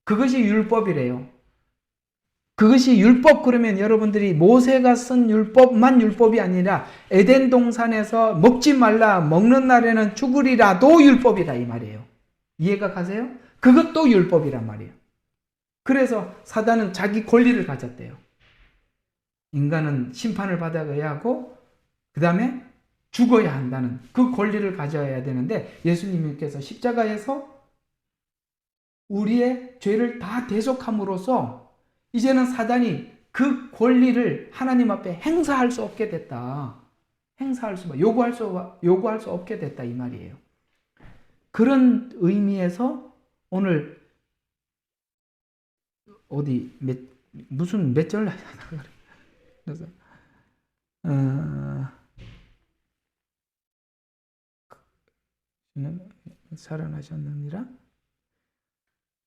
A: 그것이 율법이래요. 그것이 율법, 그러면 여러분들이 모세가 쓴 율법만 율법이 아니라 에덴 동산에서 먹지 말라, 먹는 날에는 죽으리라도 율법이다 이 말이에요. 이해가 가세요? 그것도 율법이란 말이에요. 그래서 사단은 자기 권리를 가졌대요. 인간은 심판을 받아야 하고 그 다음에 죽어야 한다는 그 권리를 가져야 되는데, 예수님께서 십자가에서 우리의 죄를 다 대속함으로써 이제는 사단이 그 권리를 하나님 앞에 행사할 수 없게 됐다. 요구할 수 없게 됐다 이 말이에요. 그런 의미에서 오늘 무슨 몇 절 그래서 살아나셨느니라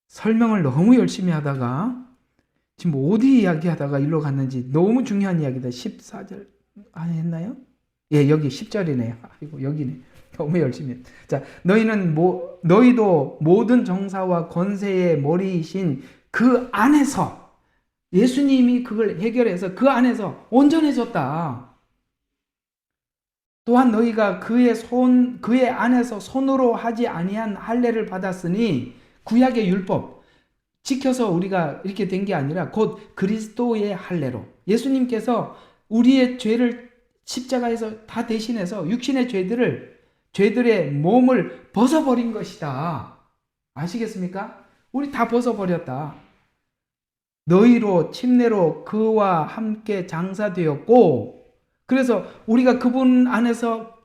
A: 설명을 너무 열심히 하다가 지금 어디 이야기하다가 일로 갔는지, 너무 중요한 이야기다. 14절 했나요? 예, 여기 10절이네요. 아이고, 여기네. 너무 열심히 했. 자, 너희도 모든 정사와 권세의 머리이신 그 안에서, 예수님이 그걸 해결해서 그 안에서 온전해졌다. 또한 너희가 그의 안에서 손으로 하지 아니한 할례를 받았으니, 구약의 율법 지켜서 우리가 이렇게 된 게 아니라 곧 그리스도의 할례로, 예수님께서 우리의 죄를 십자가에서 다 대신해서 육신의 죄들의 몸을 벗어버린 것이다. 아시겠습니까? 우리 다 벗어버렸다. 너희로 침례로 그와 함께 장사되었고, 그래서 우리가 그분 안에서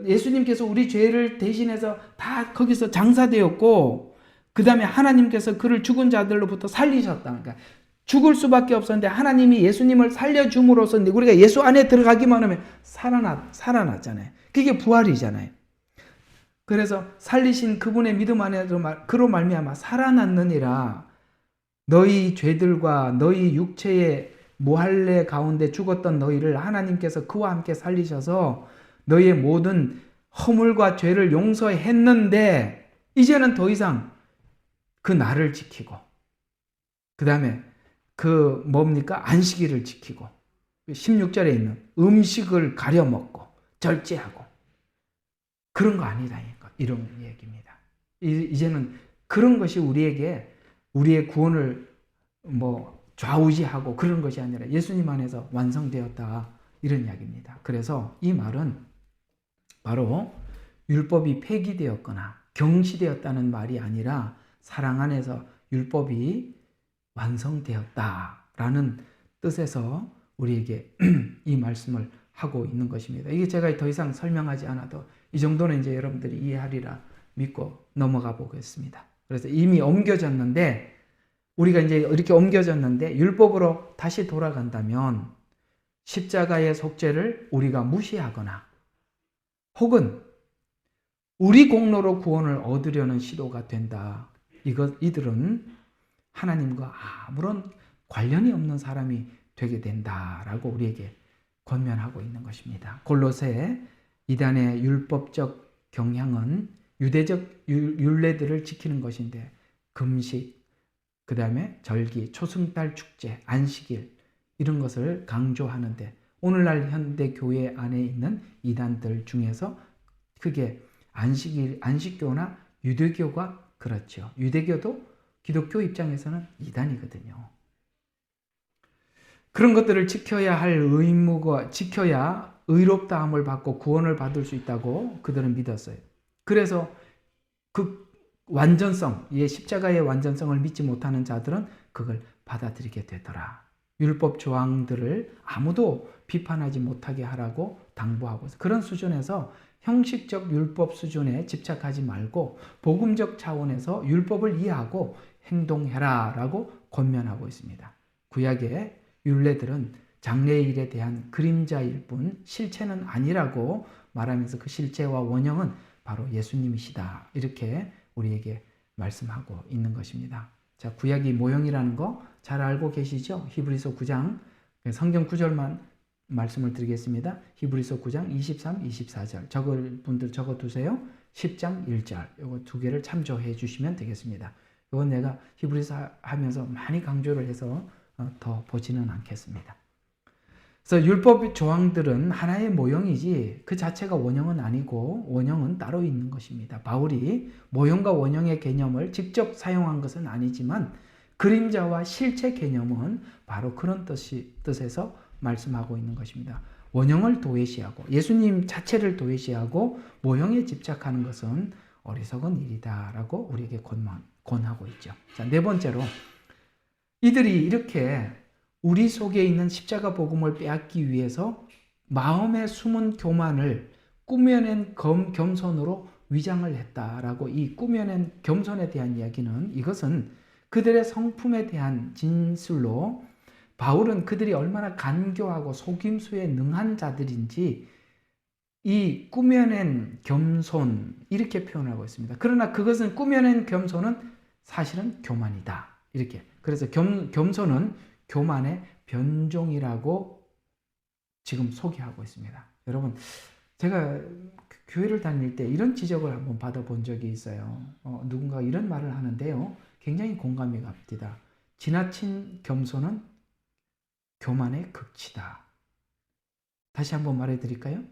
A: 예수님께서 우리 죄를 대신해서 다 거기서 장사되었고, 그 다음에 하나님께서 그를 죽은 자들로부터 살리셨다. 그러니까 죽을 수밖에 없었는데 하나님이 예수님을 살려줌으로써 우리가 예수 안에 들어가기만 하면 살아났잖아요. 그게 부활이잖아요. 그래서 살리신 그분의 믿음 안에서 그로 말미암아 살아났느니라. 너희 죄들과 너희 육체의 모할례 가운데 죽었던 너희를 하나님께서 그와 함께 살리셔서 너희의 모든 허물과 죄를 용서했는데, 이제는 더 이상 그 날을 지키고, 그 다음에 안식일을 지키고, 16절에 있는 음식을 가려 먹고 절제하고 그런 거 아니다 이런 얘기입니다. 이제는 그런 것이 우리의 구원을 좌우지하고 그런 것이 아니라 예수님 안에서 완성되었다 이런 이야기입니다. 그래서 이 말은 바로 율법이 폐기되었거나 경시되었다는 말이 아니라 사랑 안에서 율법이 완성되었다라는 뜻에서 우리에게 이 말씀을 하고 있는 것입니다. 이게 제가 더 이상 설명하지 않아도 이 정도는 이제 여러분들이 이해하리라 믿고 넘어가 보겠습니다. 그래서 이미 옮겨졌는데, 우리가 이제 이렇게 옮겨졌는데 율법으로 다시 돌아간다면 십자가의 속죄를 우리가 무시하거나 혹은 우리 공로로 구원을 얻으려는 시도가 된다. 이들은 하나님과 아무런 관련이 없는 사람이 되게 된다라고 우리에게 권면하고 있는 것입니다. 골로새 이단의 율법적 경향은 유대적 율례들을 지키는 것인데, 금식, 그 다음에 절기, 초승달 축제, 안식일 이런 것을 강조하는데, 오늘날 현대 교회 안에 있는 이단들 중에서 크게 안식교나 유대교가 그렇죠. 유대교도 기독교 입장에서는 이단이거든요. 그런 것들을 지켜야 의롭다함을 받고 구원을 받을 수 있다고 그들은 믿었어요. 그래서 그 십자가의 완전성을 믿지 못하는 자들은 그걸 받아들이게 되더라. 율법 조항들을 아무도 비판하지 못하게 하라고 당부하고 있어요. 그런 수준에서 형식적 율법 수준에 집착하지 말고 복음적 차원에서 율법을 이해하고 행동해라 라고 권면하고 있습니다. 구약의 율례들은 장래일에 대한 그림자일 뿐 실체는 아니라고 말하면서 그 실체와 원형은 바로 예수님이시다. 이렇게 우리에게 말씀하고 있는 것입니다. 자, 구약이 모형이라는 거 잘 알고 계시죠? 히브리서 9장 성경 구절만 말씀을 드리겠습니다. 히브리서 9장 23, 24절 적을 분들 적어두세요. 10장 1절 이거 두 개를 참조해 주시면 되겠습니다. 이건 내가 히브리서 하면서 많이 강조를 해서 더 보지는 않겠습니다. 그래서 율법 조항들은 하나의 모형이지 그 자체가 원형은 아니고 원형은 따로 있는 것입니다. 바울이 모형과 원형의 개념을 직접 사용한 것은 아니지만 그림자와 실체 개념은 바로 그런 뜻에서 말씀하고 있는 것입니다. 원형을 도외시하고 예수님 자체를 도외시하고 모형에 집착하는 것은 어리석은 일이다라고 우리에게 권하고 있죠. 자, 네 번째로 이들이 이렇게 우리 속에 있는 십자가 복음을 빼앗기 위해서 마음의 숨은 교만을 꾸며낸 겸손으로 위장을 했다라고 이 꾸며낸 겸손에 대한 이야기는 이것은 그들의 성품에 대한 진술로 바울은 그들이 얼마나 간교하고 속임수에 능한 자들인지 이 꾸며낸 겸손 이렇게 표현하고 있습니다. 그러나 그것은 꾸며낸 겸손은 사실은 교만이다. 이렇게. 그래서 겸손은 교만의 변종이라고 지금 소개하고 있습니다. 여러분, 제가 교회를 다닐 때 이런 지적을 한번 받아본 적이 있어요. 누군가 이런 말을 하는데요. 굉장히 공감이 갑니다. 지나친 겸손은 교만의 극치다. 다시 한번 말해드릴까요?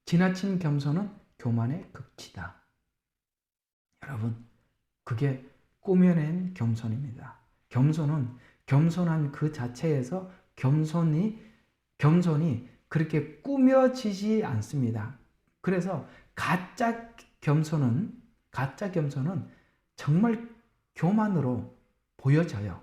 A: 지나친 겸손은 교만의 극치다. 여러분, 그게 꾸며낸 겸손입니다. 겸손은 겸손한 그 자체에서 겸손이 그렇게 꾸며지지 않습니다. 그래서 가짜 겸손은 정말 교만으로 보여져요.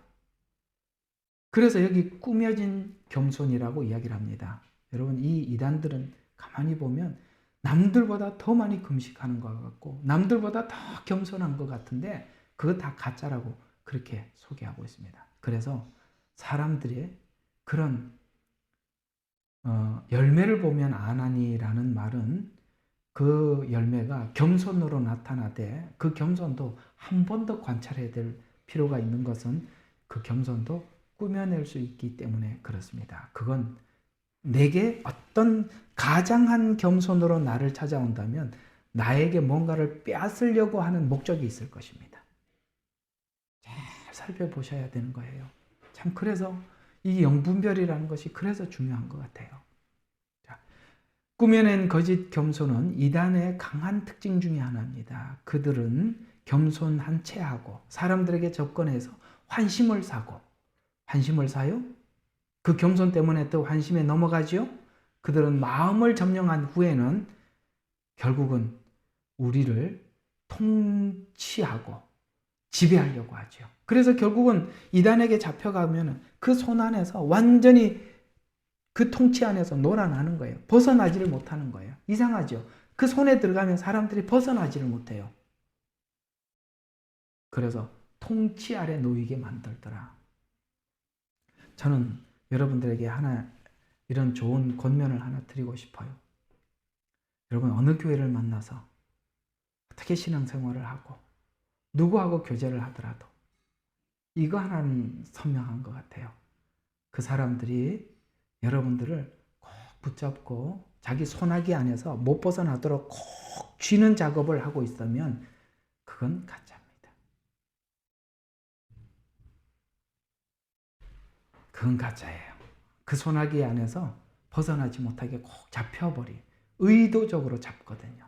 A: 그래서 여기 꾸며진 겸손이라고 이야기를 합니다. 여러분, 이 이단들은 가만히 보면 남들보다 더 많이 금식하는 것 같고 남들보다 더 겸손한 것 같은데 그거 다 가짜라고 그렇게 소개하고 있습니다. 그래서 사람들의 그런 열매를 보면 아나니라는 말은 그 열매가 겸손으로 나타나되 그 겸손도 한 번 더 관찰해야 될 필요가 있는 것은 그 겸손도 꾸며낼 수 있기 때문에 그렇습니다. 그건 내게 어떤 가장한 겸손으로 나를 찾아온다면 나에게 뭔가를 빼앗으려고 하는 목적이 있을 것입니다. 잘 살펴보셔야 되는 거예요. 참 그래서 이 영분별이라는 것이 그래서 중요한 것 같아요. 자, 꾸며낸 거짓 겸손은 이단의 강한 특징 중에 하나입니다. 그들은 겸손한 체하고 사람들에게 접근해서 환심을 사고 환심을 사요? 그 겸손 때문에 또 환심에 넘어가죠? 그들은 마음을 점령한 후에는 결국은 우리를 통치하고 지배하려고 하죠. 그래서 결국은 이단에게 잡혀가면 그 손 안에서 완전히 그 통치 안에서 놀아나는 거예요. 벗어나지를 못하는 거예요. 이상하죠? 그 손에 들어가면 사람들이 벗어나지를 못해요. 그래서 통치 아래 놓이게 만들더라. 저는 여러분들에게 하나 이런 좋은 권면을 하나 드리고 싶어요. 여러분 어느 교회를 만나서 어떻게 신앙생활을 하고 누구하고 교제를 하더라도 이거 하나는 선명한 것 같아요. 그 사람들이 여러분들을 꼭 붙잡고 자기 손아귀 안에서 못 벗어나도록 꼭 쥐는 작업을 하고 있으면 그건 가짜입니다. 그건 가짜예요. 그 손아귀 안에서 벗어나지 못하게 꼭 잡혀버리 의도적으로 잡거든요.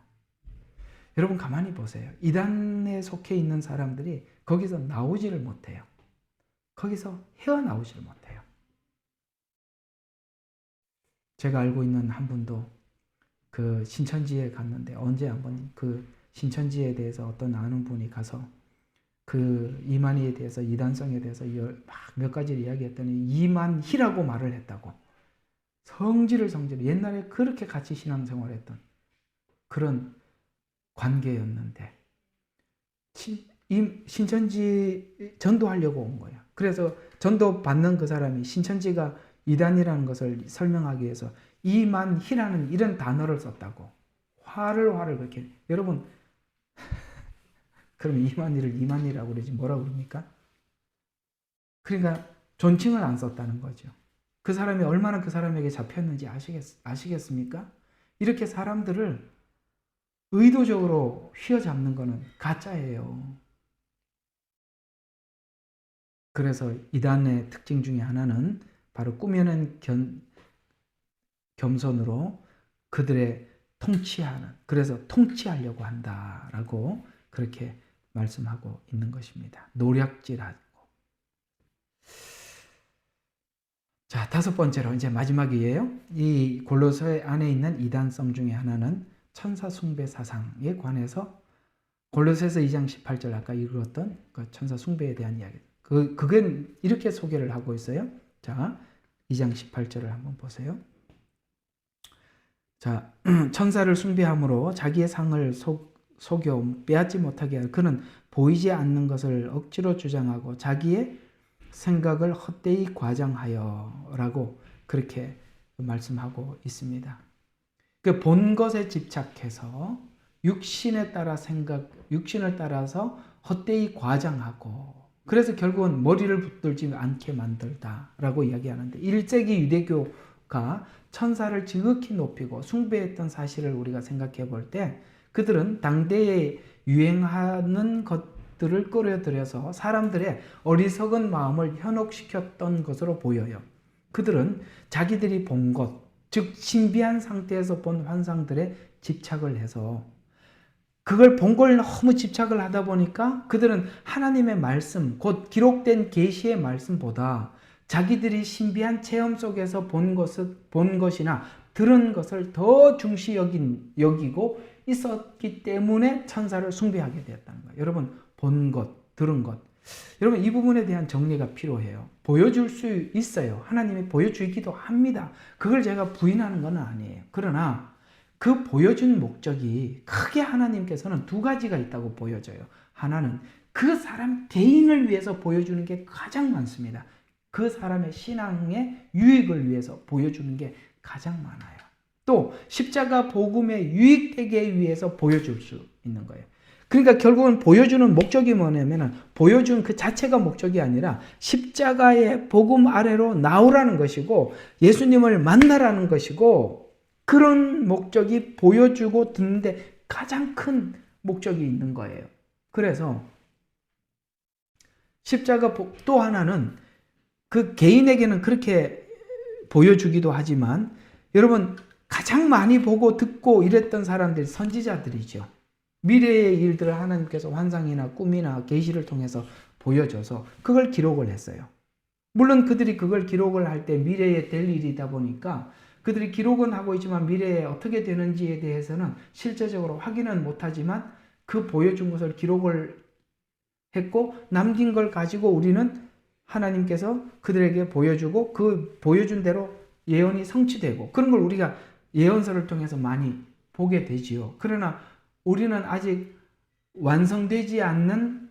A: 여러분 가만히 보세요. 이단에 속해 있는 사람들이 거기서 나오지를 못해요. 거기서 헤어나오지를 못해요. 제가 알고 있는 한 분도 그 신천지에 갔는데 언제 한번 그 신천지에 대해서 어떤 아는 분이 가서 그 이만희에 대해서, 이단성에 대해서 막 몇 가지를 이야기했더니 이만희라고 말을 했다고. 성질을 옛날에 그렇게 같이 신앙생활했던 그런 관계였는데 신천지 전도하려고 온 거야. 그래서 전도 받는 그 사람이 신천지가 이단이라는 것을 설명하기 위해서 이만희라는 이런 단어를 썼다고. 화를 그렇게. 여러분, 그럼 이만희를 이만희라고 그러지 뭐라고 그럽니까? 그러니까 존칭을 안 썼다는 거죠. 그 사람이 얼마나 그 사람에게 잡혔는지 아시겠습니까? 이렇게 사람들을 의도적으로 휘어잡는 거는 가짜예요. 그래서 이단의 특징 중에 하나는 바로 꾸며낸 겸손으로 그들의 통치하는, 그래서 통치하려고 한다라고 그렇게 말씀하고 있는 것입니다. 노략질하고. 자, 다섯 번째로 이제 마지막이에요. 이 골로새 안에 있는 이단성 중에 하나는 천사 숭배 사상에 관해서 골로새서 2장 18절 아까 읽었던 그 천사 숭배에 대한 이야기. 그게 이렇게 소개를 하고 있어요. 자, 2장 18절을 한번 보세요. 자, 천사를 숭배함으로 자기의 상을 속여 빼앗지 못하게 하여 그는 보이지 않는 것을 억지로 주장하고 자기의 생각을 헛되이 과장하여 라고 그렇게 말씀하고 있습니다. 그 본 것에 집착해서 육신을 따라서 헛되이 과장하고 그래서 결국은 머리를 붙들지 않게 만들다라고 이야기하는데 1세기 유대교가 천사를 지극히 높이고 숭배했던 사실을 우리가 생각해 볼 때 그들은 당대에 유행하는 것들을 끌어들여서 사람들의 어리석은 마음을 현혹시켰던 것으로 보여요. 그들은 자기들이 본 것, 즉 신비한 상태에서 본 환상들에 집착을 해서 그걸 본 걸 너무 집착을 하다 보니까 그들은 하나님의 말씀, 곧 기록된 계시의 말씀보다 자기들이 신비한 체험 속에서 본 것이나 들은 것을 더 중시 여기고 있었기 때문에 천사를 숭배하게 되었다는 거예요. 여러분, 본 것, 들은 것. 여러분, 이 부분에 대한 정리가 필요해요. 보여줄 수 있어요. 하나님이 보여주기도 합니다. 그걸 제가 부인하는 건 아니에요. 그러나 그 보여준 목적이 크게 하나님께서는 두 가지가 있다고 보여져요. 하나는 그 사람 개인을 위해서 보여주는 게 가장 많습니다. 그 사람의 신앙의 유익을 위해서 보여주는 게 가장 많아요. 또 십자가 복음에 유익되게 위해서 보여줄 수 있는 거예요. 그러니까 결국은 보여주는 목적이 뭐냐면 보여준 그 자체가 목적이 아니라 십자가의 복음 아래로 나오라는 것이고 예수님을 만나라는 것이고 그런 목적이 보여주고 듣는데 가장 큰 목적이 있는 거예요. 그래서 십자가 또 하나는 그 개인에게는 그렇게 보여주기도 하지만 여러분 가장 많이 보고 듣고 이랬던 사람들이 선지자들이죠. 미래의 일들을 하나님께서 환상이나 꿈이나 계시를 통해서 보여줘서 그걸 기록을 했어요. 물론 그들이 그걸 기록을 할 때 미래에 될 일이다 보니까 그들이 기록은 하고 있지만 미래에 어떻게 되는지에 대해서는 실제적으로 확인은 못하지만 그 보여준 것을 기록을 했고 남긴 걸 가지고 우리는 하나님께서 그들에게 보여주고 그 보여준 대로 예언이 성취되고 그런 걸 우리가 예언서를 통해서 많이 보게 되지요. 그러나 우리는 아직 완성되지 않는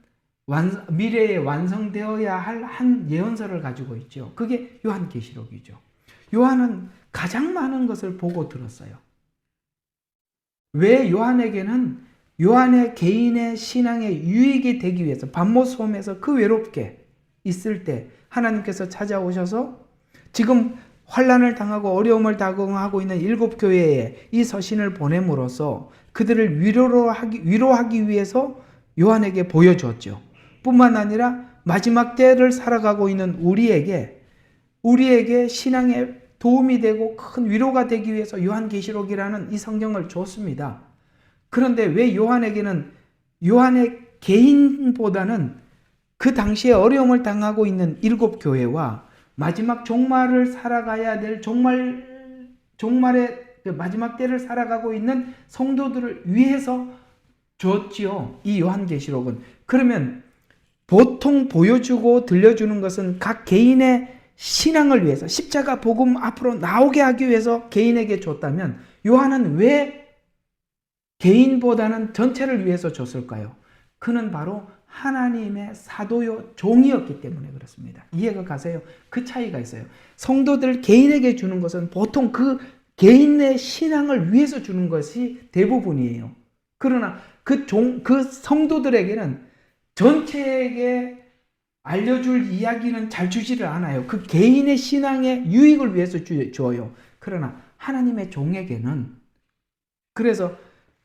A: 미래에 완성되어야 할 한 예언서를 가지고 있죠. 그게 요한계시록이죠. 요한은 가장 많은 것을 보고 들었어요. 왜 요한에게는 요한의 개인의 신앙의 유익이 되기 위해서 밤모섬에서 그 외롭게 있을 때 하나님께서 찾아오셔서 지금 환난을 당하고 어려움을 당하고 있는 7 교회에 이 서신을 보냄으로써 그들을 위로하기 위해서 요한에게 보여주었죠. 뿐만 아니라 마지막 때를 살아가고 있는 우리에게 신앙에 도움이 되고 큰 위로가 되기 위해서 요한계시록이라는 이 성경을 줬습니다. 그런데 왜 요한에게는 요한의 개인보다는 그 당시에 어려움을 당하고 있는 7 교회와 마지막 종말을 살아가야 될 종말의 마지막 때를 살아가고 있는 성도들을 위해서 줬지요. 이 요한계시록은. 그러면 보통 보여주고 들려주는 것은 각 개인의 신앙을 위해서 십자가 복음 앞으로 나오게 하기 위해서 개인에게 줬다면 요한은 왜 개인보다는 전체를 위해서 줬을까요? 그는 바로 하나님의 사도요 종이었기 때문에 그렇습니다. 이해가 가세요? 그 차이가 있어요. 성도들 개인에게 주는 것은 보통 그 개인의 신앙을 위해서 주는 것이 대부분이에요. 그러나 그 성도들에게는 전체에게 알려줄 이야기는 잘 주지를 않아요. 그 개인의 신앙의 유익을 위해서 줘요. 그러나 하나님의 종에게는, 그래서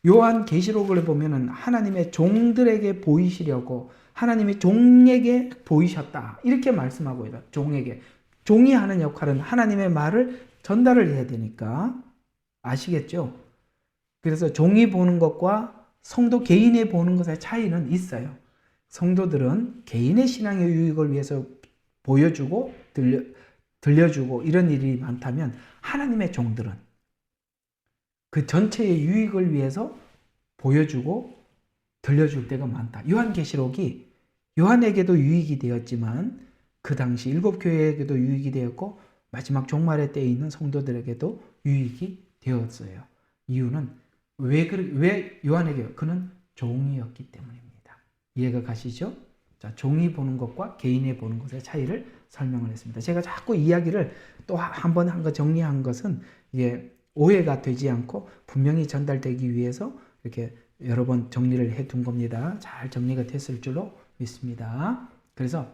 A: 요한 계시록을 보면은 하나님의 종들에게 보이시려고 하나님의 종에게 보이셨다 이렇게 말씀하고 있다. 종에게. 종이 하는 역할은 하나님의 말을 전달을 해야 되니까 아시겠죠? 그래서 종이 보는 것과 성도 개인이 보는 것의 차이는 있어요. 성도들은 개인의 신앙의 유익을 위해서 보여주고 들려주고 이런 일이 많다면 하나님의 종들은 그 전체의 유익을 위해서 보여주고 들려줄 때가 많다. 요한계시록이 요한에게도 유익이 되었지만 그 당시 7교회에게도 유익이 되었고 마지막 종말의 때에 있는 성도들에게도 유익이 되었어요. 이유는 왜 요한에게? 그는 종이었기 때문입니다. 이해가 가시죠? 자, 종이 보는 것과 개인이 보는 것의 차이를 설명을 했습니다. 제가 자꾸 이야기를 또 한 번 한 거 정리한 것은 이게 오해가 되지 않고 분명히 전달되기 위해서 이렇게 여러 번 정리를 해 둔 겁니다. 잘 정리가 됐을 줄로 믿습니다. 그래서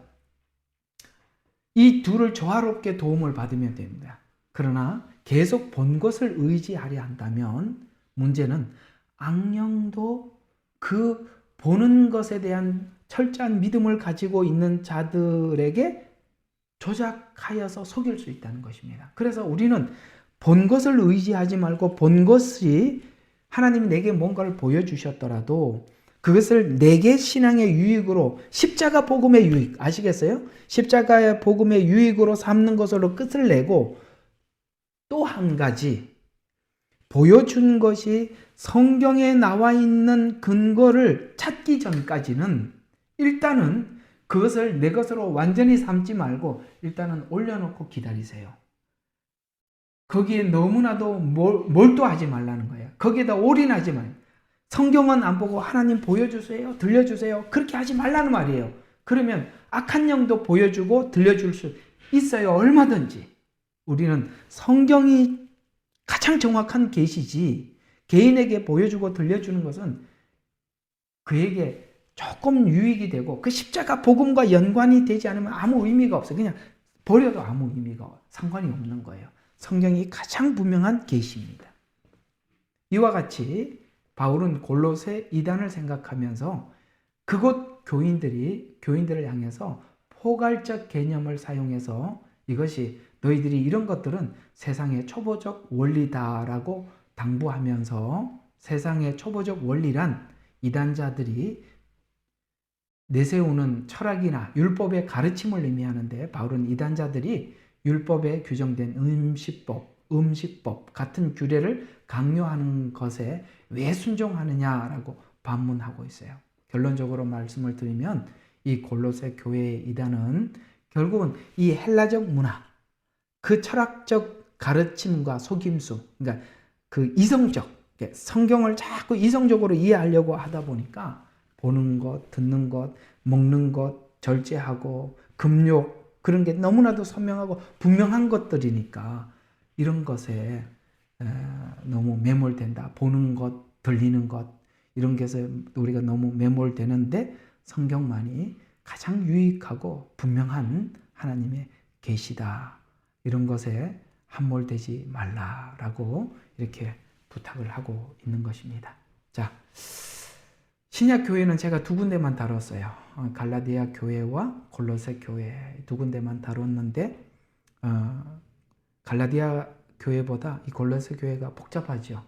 A: 이 둘을 조화롭게 도움을 받으면 됩니다. 그러나 계속 본 것을 의지하려 한다면 문제는 악령도 그 보는 것에 대한 철저한 믿음을 가지고 있는 자들에게 조작하여서 속일 수 있다는 것입니다. 그래서 우리는 본 것을 의지하지 말고 본 것이 하나님이 내게 뭔가를 보여주셨더라도 그것을 내게 신앙의 유익으로 십자가 복음의 유익 아시겠어요? 십자가의 복음의 유익으로 삼는 것으로 끝을 내고 또 한 가지 보여준 것이 성경에 나와 있는 근거를 찾기 전까지는 일단은 그것을 내 것으로 완전히 삼지 말고 일단은 올려놓고 기다리세요. 거기에 너무나도 몰두하지 말라는 거예요. 거기에다 올인하지 말아요. 성경은 안 보고 하나님 보여주세요, 들려주세요. 그렇게 하지 말라는 말이에요. 그러면 악한 영도 보여주고 들려줄 수 있어요. 얼마든지. 우리는 성경이 가장 정확한 계시지 개인에게 보여주고 들려주는 것은 그에게 조금 유익이 되고 그 십자가 복음과 연관이 되지 않으면 아무 의미가 없어요. 그냥 버려도 아무 의미가 상관이 없는 거예요. 성경이 가장 분명한 계시입니다. 이와 같이 바울은 골로새 이단을 생각하면서 그곳 교인들을 향해서 포괄적 개념을 사용해서 이것이 너희들이 이런 것들은 세상의 초보적 원리다라고 당부하면서 세상의 초보적 원리란 이단자들이 내세우는 철학이나 율법의 가르침을 의미하는데 바울은 이단자들이 율법에 규정된 음식법 같은 규례를 강요하는 것에 왜 순종하느냐라고 반문하고 있어요. 결론적으로 말씀을 드리면 이 골로새 교회의 이단은 결국은 이 헬라적 문화, 그 철학적 가르침과 속임수, 그러니까 그 이성적, 성경을 자꾸 이성적으로 이해하려고 하다 보니까 보는 것, 듣는 것, 먹는 것, 절제하고 금욕 그런 게 너무나도 선명하고 분명한 것들이니까 이런 것에 너무 매몰된다. 보는 것, 들리는 것 이런 것에 우리가 너무 매몰되는데 성경만이 가장 유익하고 분명한 하나님의 계시다. 이런 것에 함몰되지 말라라고 이렇게 부탁을 하고 있는 것입니다. 자, 신약 교회는 제가 두 군데만 다뤘어요. 갈라디아 교회와 골로새 교회 두 군데만 다뤘는데 갈라디아 교회보다 이 골로새 교회가 복잡하죠.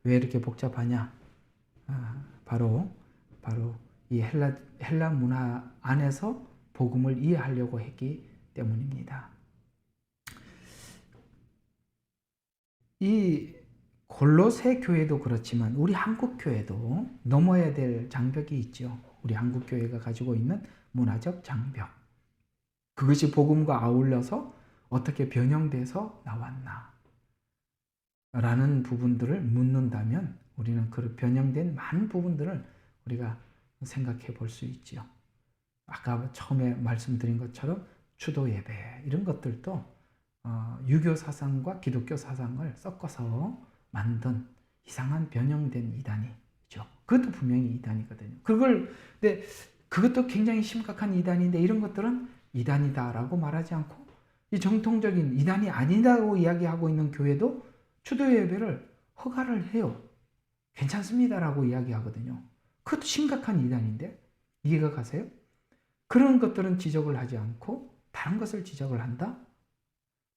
A: 왜 이렇게 복잡하냐? 바로 이 헬라 문화 안에서 복음을 이해하려고 했기 때문입니다. 이 골로새 교회도 그렇지만 우리 한국 교회도 넘어야 될 장벽이 있죠. 우리 한국 교회가 가지고 있는 문화적 장벽. 그것이 복음과 아울러서 어떻게 변형돼서 나왔나? 라는 부분들을 묻는다면 우리는 그 변형된 많은 부분들을 우리가 생각해 볼 수 있지요. 아까 처음에 말씀드린 것처럼 추도 예배 이런 것들도 유교 사상과 기독교 사상을 섞어서 만든 이상한 변형된 이단이죠. 그것도 분명히 이단이거든요. 근데 그것도 굉장히 심각한 이단인데 이런 것들은 이단이다라고 말하지 않고 이 정통적인 이단이 아니다고 이야기하고 있는 교회도 추도 예배를 허가를 해요. 괜찮습니다라고 이야기하거든요. 그것도 심각한 이단인데 이해가 가세요? 그런 것들은 지적을 하지 않고 다른 것을 지적을 한다?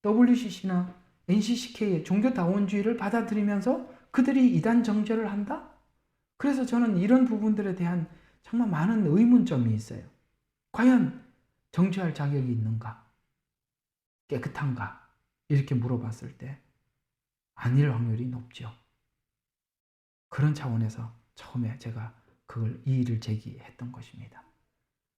A: WCC나 NCCK의 종교다원주의를 받아들이면서 그들이 이단 정죄를 한다? 그래서 저는 이런 부분들에 대한 정말 많은 의문점이 있어요. 과연 정죄할 자격이 있는가? 깨끗한가? 이렇게 물어봤을 때 아닐 확률이 높죠. 그런 차원에서 처음에 제가 이 일을 제기했던 것입니다.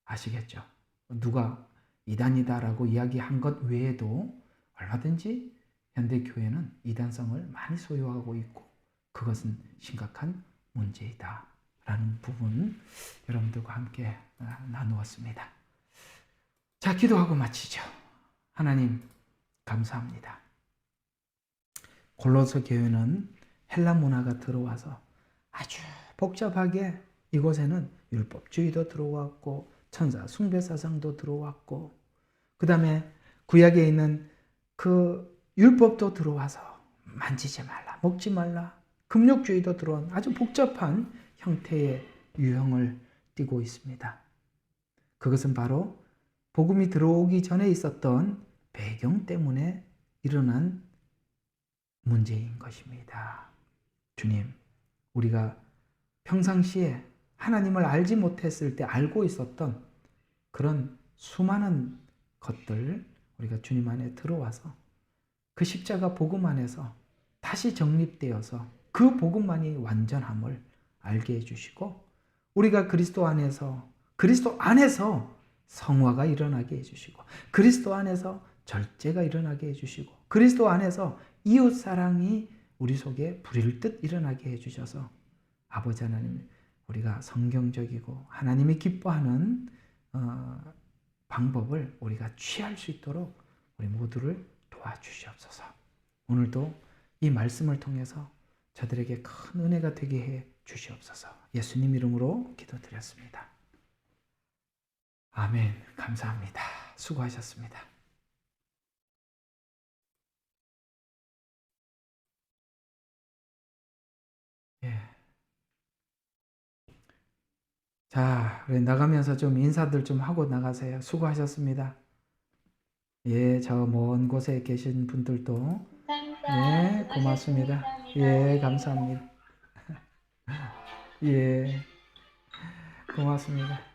A: 아시겠죠? 누가 이단이다라고 이야기한 것 외에도 얼마든지 현대교회는 이단성을 많이 소유하고 있고 그것은 심각한 문제이다 라는 부분 여러분들과 함께 나누었습니다. 자, 기도하고 마치죠. 하나님 감사합니다. 골로새 교회는 헬라 문화가 들어와서 아주 복잡하게 이곳에는 율법주의도 들어왔고 천사 숭배 사상도 들어왔고 그 다음에 구약에 있는 그 율법도 들어와서 만지지 말라, 먹지 말라, 금욕주의도 들어온 아주 복잡한 형태의 유형을 띠고 있습니다. 그것은 바로 복음이 들어오기 전에 있었던 배경 때문에 일어난 문제인 것입니다. 주님, 우리가 평상시에 하나님을 알지 못했을 때 알고 있었던 그런 수많은 것들 우리가 주님 안에 들어와서 그 십자가 복음 안에서 다시 정립되어서 그 복음만이 완전함을 알게 해주시고 우리가 그리스도 안에서 성화가 일어나게 해주시고 그리스도 안에서 절제가 일어나게 해주시고 그리스도 안에서 이웃사랑이 우리 속에 불일듯 일어나게 해주셔서 아버지 하나님 우리가 성경적이고 하나님이 기뻐하는 방법을 우리가 취할 수 있도록 우리 모두를 도와주시옵소서. 오늘도 이 말씀을 통해서 저들에게 큰 은혜가 되게 해 주시옵소서. 예수님 이름으로 기도드렸습니다. 아멘. 감사합니다. 수고하셨습니다. 예. 자, 우리 나가면서 좀 인사들 좀 하고 나가세요. 수고하셨습니다. 예, 저 먼 곳에 계신 분들도 예, 고맙습니다. 예, 감사합니다. 예, 고맙습니다.